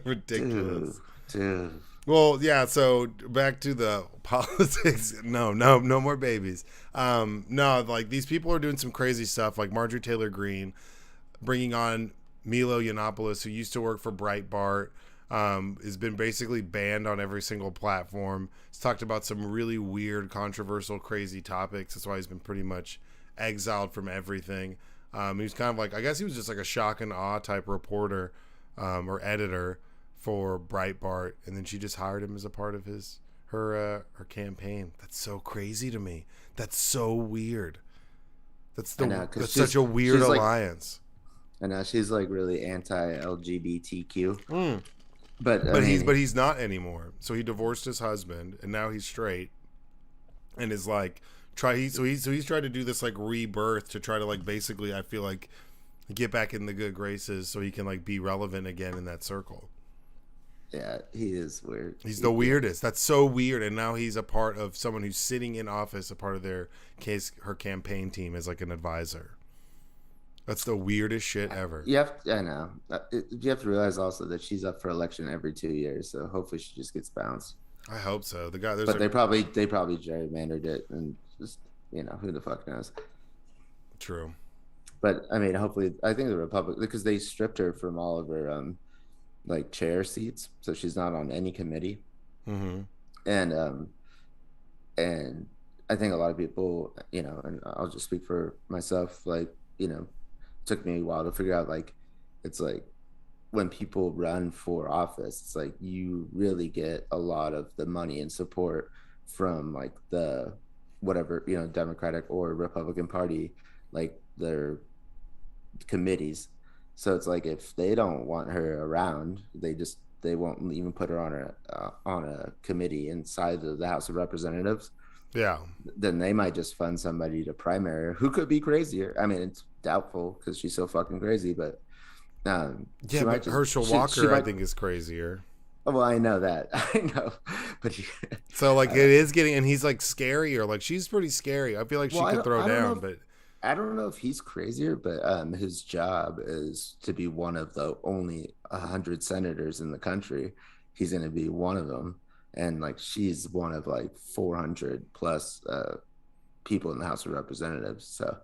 Ridiculous. Dude. Well, yeah, so back to the politics. No more babies. No, like, these people are doing some crazy stuff, like Marjorie Taylor Greene bringing on Milo Yiannopoulos, who used to work for Breitbart, has been basically banned on every single platform. He's talked about some really weird, controversial, crazy topics. That's why he's been pretty much exiled from everything. He was kind of like, I guess he was just like a shock and awe type reporter or editor for Breitbart, and then she just hired him as a part of her campaign. That's so crazy to me. That's so weird. I know, because That's such a weird she's like, alliance. I know she's like really anti-LGBTQ. Mm. But I mean, But he's not anymore. So he divorced his husband, and now he's straight, and is like he's tried to do this like rebirth to try to like basically I feel like get back in the good graces so he can like be relevant again in that circle. yeah, he is weird. He's the weirdest. That's so weird. And now he's a part of someone who's sitting in office, a part of her campaign team as like an advisor. That's the weirdest shit ever. I know. You have to realize also that she's up for election every 2 years, so hopefully she just gets bounced. I hope so. The guy, but they probably gerrymandered it, and just who the fuck knows. True. But I mean, hopefully, I think the Republic, because they stripped her from all of her like chair seats, so she's not on any committee. Mm-hmm. And I think a lot of people, and I'll just speak for myself, like, took me a while to figure out, like, it's like when people run for office, it's like you really get a lot of the money and support from like the whatever, Democratic or Republican Party, like their committees. So it's like if they don't want her around, they won't even put her on a committee inside of the House of Representatives. Yeah. Then they might just fund somebody to primary her who could be crazier. I mean, it's doubtful because she's so fucking crazy, but yeah, but Herschel Walker, I think, is crazier. Well, I know that. I know. But so like it is getting, and he's like scarier. Like she's pretty scary. I feel like she could throw down, but I don't know if he's crazier, but his job is to be one of the only 100 senators in the country. He's going to be one of them. And like she's one of like 400 plus people in the House of Representatives. So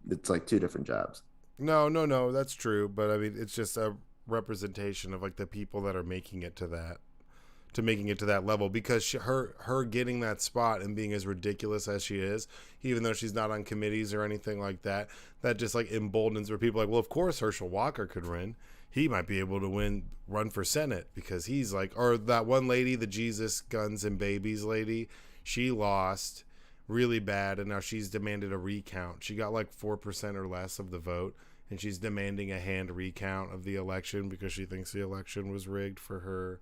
it's like two different jobs. No, that's true. But I mean, it's just a representation of like the people that are making it to that level, because her getting that spot and being as ridiculous as she is, even though she's not on committees or anything like that, that just like emboldens where people are like, well, of course Herschel Walker could win. He might be able to run for Senate because he's like, or that one lady, the Jesus Guns and Babies lady, she lost really bad, and now she's demanded a recount. She got like 4% or less of the vote, and she's demanding a hand recount of the election because she thinks the election was rigged for her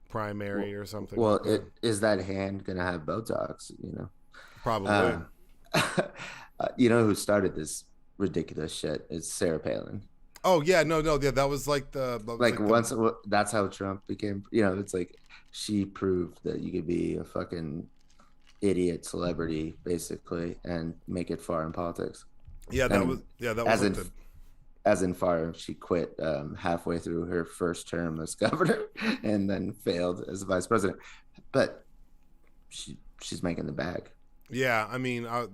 primary or something. Well, is that hand gonna have Botox? Probably. Who started this ridiculous shit is Sarah Palin. Oh yeah, no, yeah, that was like that's how Trump became. It's like she proved that you could be a fucking idiot celebrity basically and make it far in politics. Yeah, that was as in far, she quit halfway through her first term as governor and then failed as vice president. But she's making the bag. Yeah, I mean, it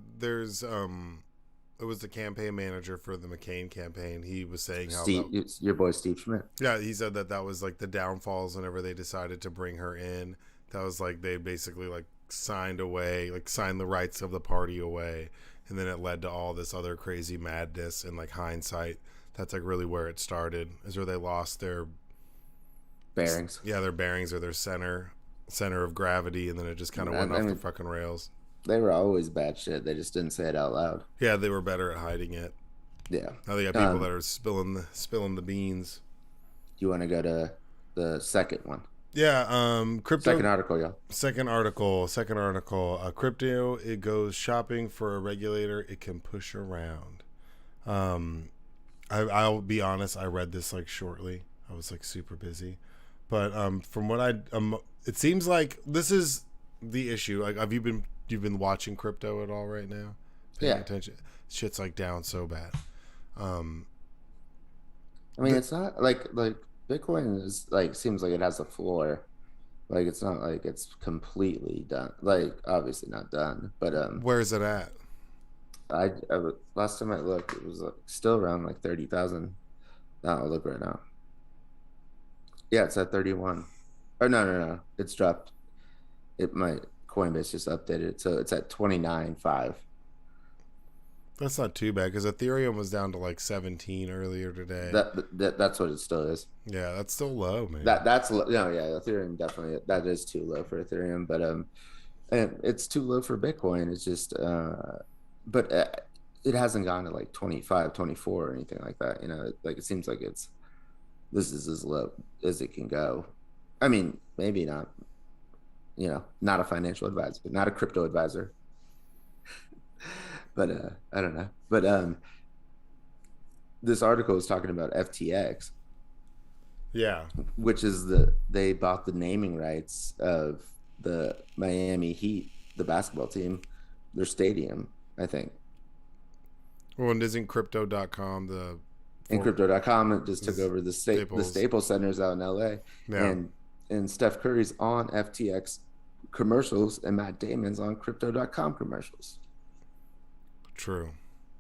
was the campaign manager for the McCain campaign. He was saying how your boy Steve Schmidt. Yeah, he said that was like the downfalls whenever they decided to bring her in. That was like they basically like signed the rights of the party away, and then it led to all this other crazy madness. And like hindsight, that's like really where it started, is where they lost their bearings. Yeah, their bearings, or their center of gravity, and then it just kind of went off the fucking rails. They were always bad shit. They just didn't say it out loud. Yeah, they were better at hiding it. Yeah. Now they got people that are spilling the beans. You want to go to the second one? Yeah, crypto. Second article, y'all. Second article. Crypto, it goes shopping for a regulator it can push around. I'll be honest, I read this like shortly. I was like super busy. But from what it seems like this is the issue. Like, you've been watching crypto at all right now? Paying attention. Shit's like down so bad. I mean, it's not like Bitcoin is like, seems like it has a floor. Like, it's not like it's completely done. Like, obviously not done. But where is it at? I last time I looked, it was like still around like 30,000. I'll look right now. Yeah, it's at 31. Or no, it's dropped. Coinbase just updated it, so it's at 29.5. That's not too bad, because Ethereum was down to like 17 earlier today. That's what it still is. Yeah, that's still low, man. That's low. No, yeah, Ethereum definitely, that is too low for Ethereum, but and it's too low for Bitcoin. It's just it hasn't gone to like 25, 24 or anything like that. Like it seems like this is as low as it can go. I mean, maybe not, not a financial advisor, not a crypto advisor, but I don't know. But this article is talking about FTX, Yeah. which is they bought the naming rights of the Miami Heat, the basketball team, their stadium, I think. Well, and isn't crypto.com the And crypto.com it just took over the Staples. Staples Centers out in LA. Yeah. And Steph Curry's on FTX commercials and Matt Damon's on crypto.com commercials. True.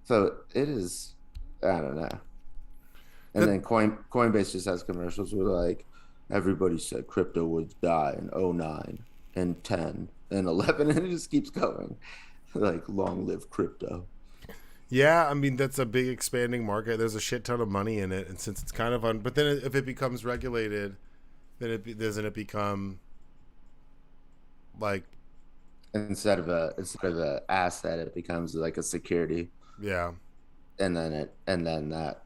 So it is, I don't know. And then Coinbase just has commercials where like everybody said crypto would die in 09 and 10 and 11 and it just keeps going. Like long live crypto. Yeah, I mean that's a big expanding market. There's a shit ton of money in it, and since it's kind of but then if it becomes regulated, then doesn't it become like Instead of a asset, it becomes like a security. yeah, And then that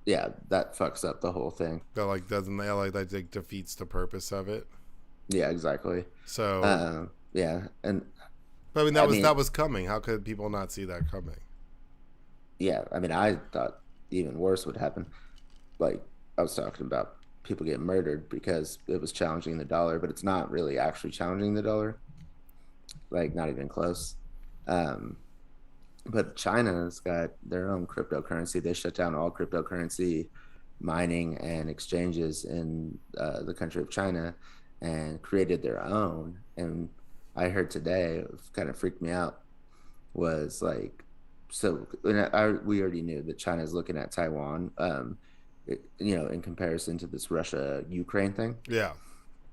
that fucks up the whole thing. that like doesn't that like that like defeats the purpose of it. Yeah, exactly. So Yeah, and but I mean that was coming. How could people not see that coming? yeah, I mean, I thought even worse would happen. Like I was talking about people getting murdered because it was challenging the dollar, but it's not really actually challenging the dollar. Like not even close. But China's got their own cryptocurrency. They shut down all cryptocurrency mining and exchanges in the country of China and created their own. And I heard today, it kind of freaked me out, was like, so we already knew that China is looking at Taiwan, in comparison to this Russia-Ukraine thing. Yeah.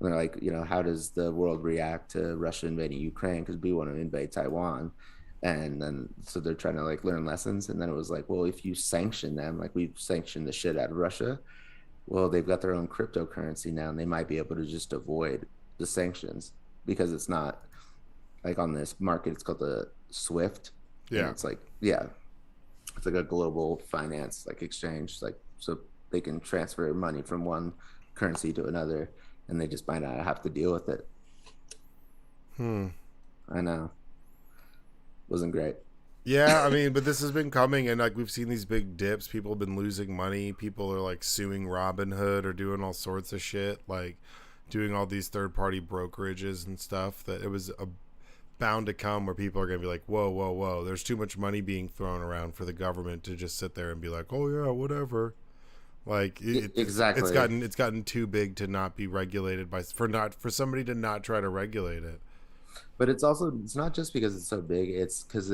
They're like, how does the world react to Russia invading Ukraine? Because we want to invade Taiwan. And then, so they're trying to like learn lessons. And then it was like, well, if you sanction them, like we've sanctioned the shit out of Russia, well, they've got their own cryptocurrency now and they might be able to just avoid the sanctions because it's not like on this market. It's called the SWIFT. Yeah. And it's like, yeah, it's like a global finance like exchange. Like, so they can transfer money from one currency to another and they just might not have to deal with it. I know. Wasn't great. Yeah, I mean, but this has been coming, and like we've seen these big dips. People have been losing money. People are like suing Robinhood or doing all sorts of shit, like doing all these third-party brokerages and stuff. That it was bound to come where people are going to be like, whoa, whoa, whoa. There's too much money being thrown around for the government to just sit there and be like, oh yeah, whatever. Like exactly, it's gotten too big to not be regulated for somebody to not try to regulate it. But it's not just because it's so big. It's because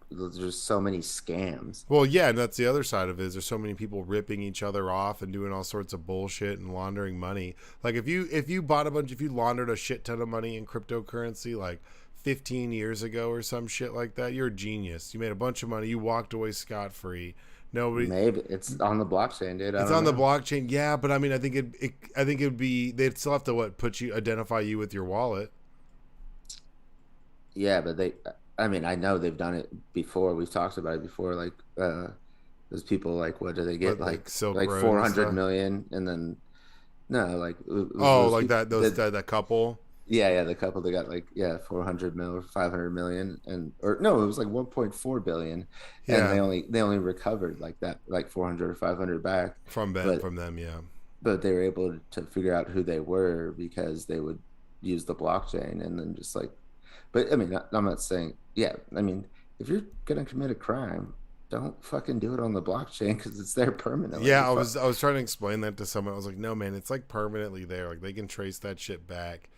there's so many scams. Well, yeah, and that's the other side of it. Is there's so many people ripping each other off and doing all sorts of bullshit and laundering money. Like if you laundered a shit ton of money in cryptocurrency like 15 years ago or some shit like that, you're a genius. You made a bunch of money. You walked away scot free. Nobody. Maybe it's on the blockchain, dude. It's on the blockchain, yeah. But I mean, I think it'd be they'd still have to identify you with your wallet. Yeah, but I know they've done it before. We've talked about it before. Like, those people, like, what do they get? Like Silk Road 400 million, and then no, like that couple. Yeah, the couple they got like 400 mil or 500 million, or no, it was like 1.4 billion, and they only recovered like that, like 400 or 500 back from them, yeah. But they were able to figure out who they were because they would use the blockchain, and then just like. But I mean, I'm not saying, I mean, if you're gonna commit a crime, don't fucking do it on the blockchain because it's there permanently. Yeah, I was trying to explain that to someone. I was like, no, man, it's like permanently there. Like they can trace that shit back.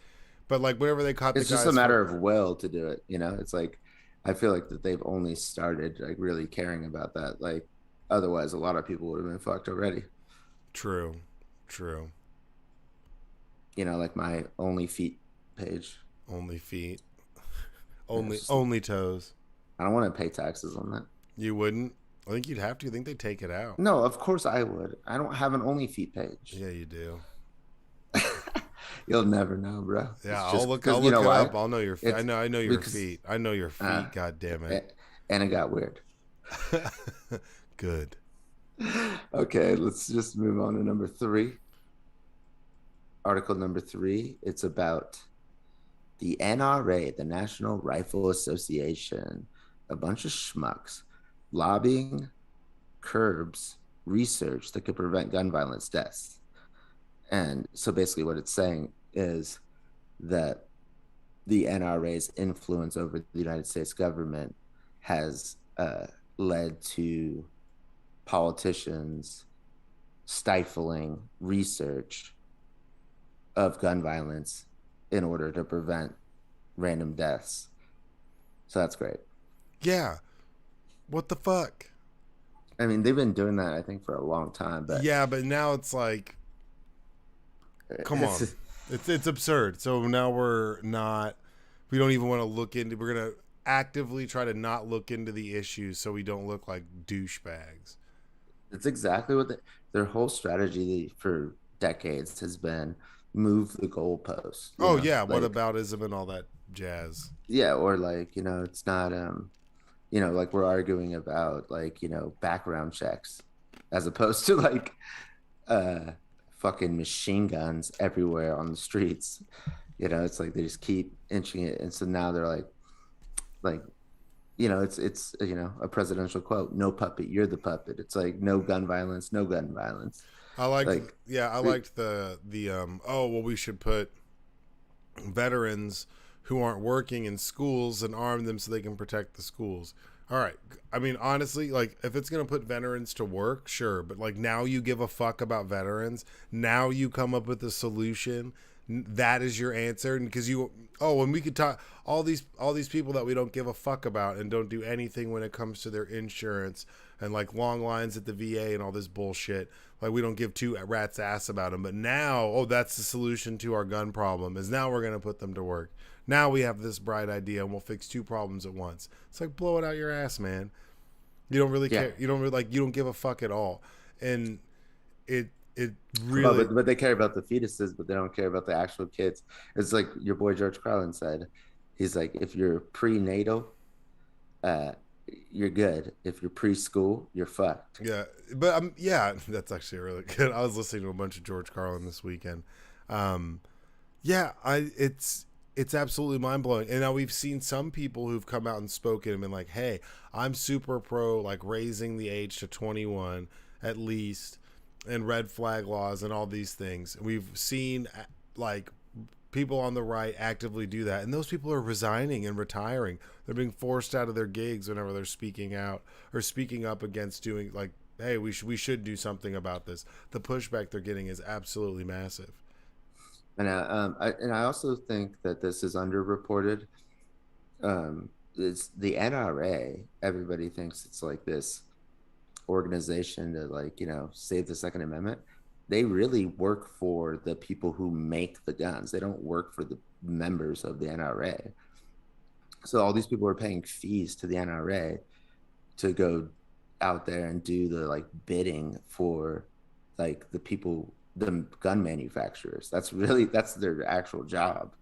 But like whenever they caught, it's just a matter of will to do it. It's like I feel like that they've only started like really caring about that. Like otherwise, a lot of people would have been fucked already. True. Like my Only Feet page. Only feet. Only toes. I don't want to pay taxes on that. You wouldn't? I think you'd have to. I think they'd take it out. No, of course I would. I don't have an Only Feet page. Yeah, you do. You'll never know, bro. Yeah, I'll look it up. I'll know your feet. I know your feet. I know your feet. God damn it. And it got weird. Good. Okay, let's just move on to number three. Article number three. It's about the NRA, the National Rifle Association, a bunch of schmucks lobbying curbs research that could prevent gun violence deaths. And so basically, what it's saying is that the NRA's influence over the United States government has led to politicians stifling research of gun violence in order to prevent random deaths. So that's great. Yeah. What the fuck? I mean, they've been doing that, I think, for a long time, but Yeah, but now it's like, come on. it's It's absurd. So now we don't even want to look into, we're going to actively try to not look into the issues so we don't look like douchebags. it's exactly what their whole strategy for decades has been: move the goalposts, Oh yeah, what like aboutism and all that jazz. yeah, or like, it's not like we're arguing about like, background checks as opposed to like uh fucking machine guns everywhere on the streets. It's like they just keep inching it. And so now they're like, it's a presidential quote: "No puppet, you're the puppet." It's like no gun violence, no gun violence. I Like it, liked the oh well we should put veterans who aren't working in schools and arm them so they can protect the schools. All right. I mean, honestly, like if it's going to put veterans to work, sure, but like now you give a fuck about veterans. Now you come up with a solution. That is your answer, and because and we could talk all these people that we don't give a fuck about and don't do anything when it comes to their insurance and like long lines at the VA and all this bullshit. Like we don't give two rats ass about them. But now, that's the solution to our gun problem is now we're going to put them to work. Now we have this bright idea and we'll fix two problems at once. It's like blow it out your ass, man. You don't really yeah. care. You don't give a fuck at all. And it Well, really, but they care about the fetuses, but they don't care about the actual kids. It's like your boy George Carlin said. He's like, if you're prenatal, uh, you're good. If you're preschool, you're fucked. yeah. But yeah, that's actually really good. I was listening to a bunch of George Carlin this weekend. Um, yeah, it's absolutely mind blowing. And now we've seen some people who've come out and spoken and been like, "Hey, I'm super pro like raising the age to 21 at least, and red flag laws and all these things." We've seen like people on the right actively do that, and those people are resigning and retiring. They're being forced out of their gigs whenever they're speaking out or speaking up against doing like, "Hey, we should do something about this." The pushback they're getting is absolutely massive. And I also think that this is underreported. It's the NRA. Everybody thinks it's like this organization to like save the Second Amendment. They really work for the people who make the guns. They don't work for the members of the NRA. So all these people are paying fees to the NRA to go out there and do the like bidding for like the people, the gun manufacturers. That's their actual job.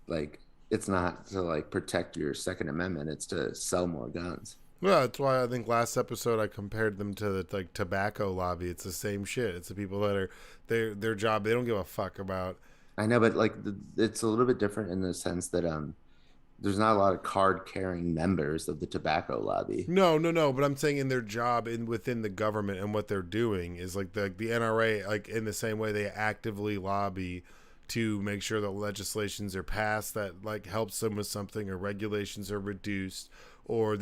Like it's not to like protect your Second Amendment, it's to sell more guns. Yeah, that's why I think last episode I compared them to the like tobacco lobby. It's the same shit. It's the people that are their job. They don't give a fuck about. I know, but like it's a little bit different in the sense that there's not a lot of card carrying members of the tobacco lobby. No, no, no. But I'm saying in their job in within the government and what they're doing is like the NRA, like in the same way they actively lobby to make sure that legislations are passed that like helps them with something or regulations are reduced or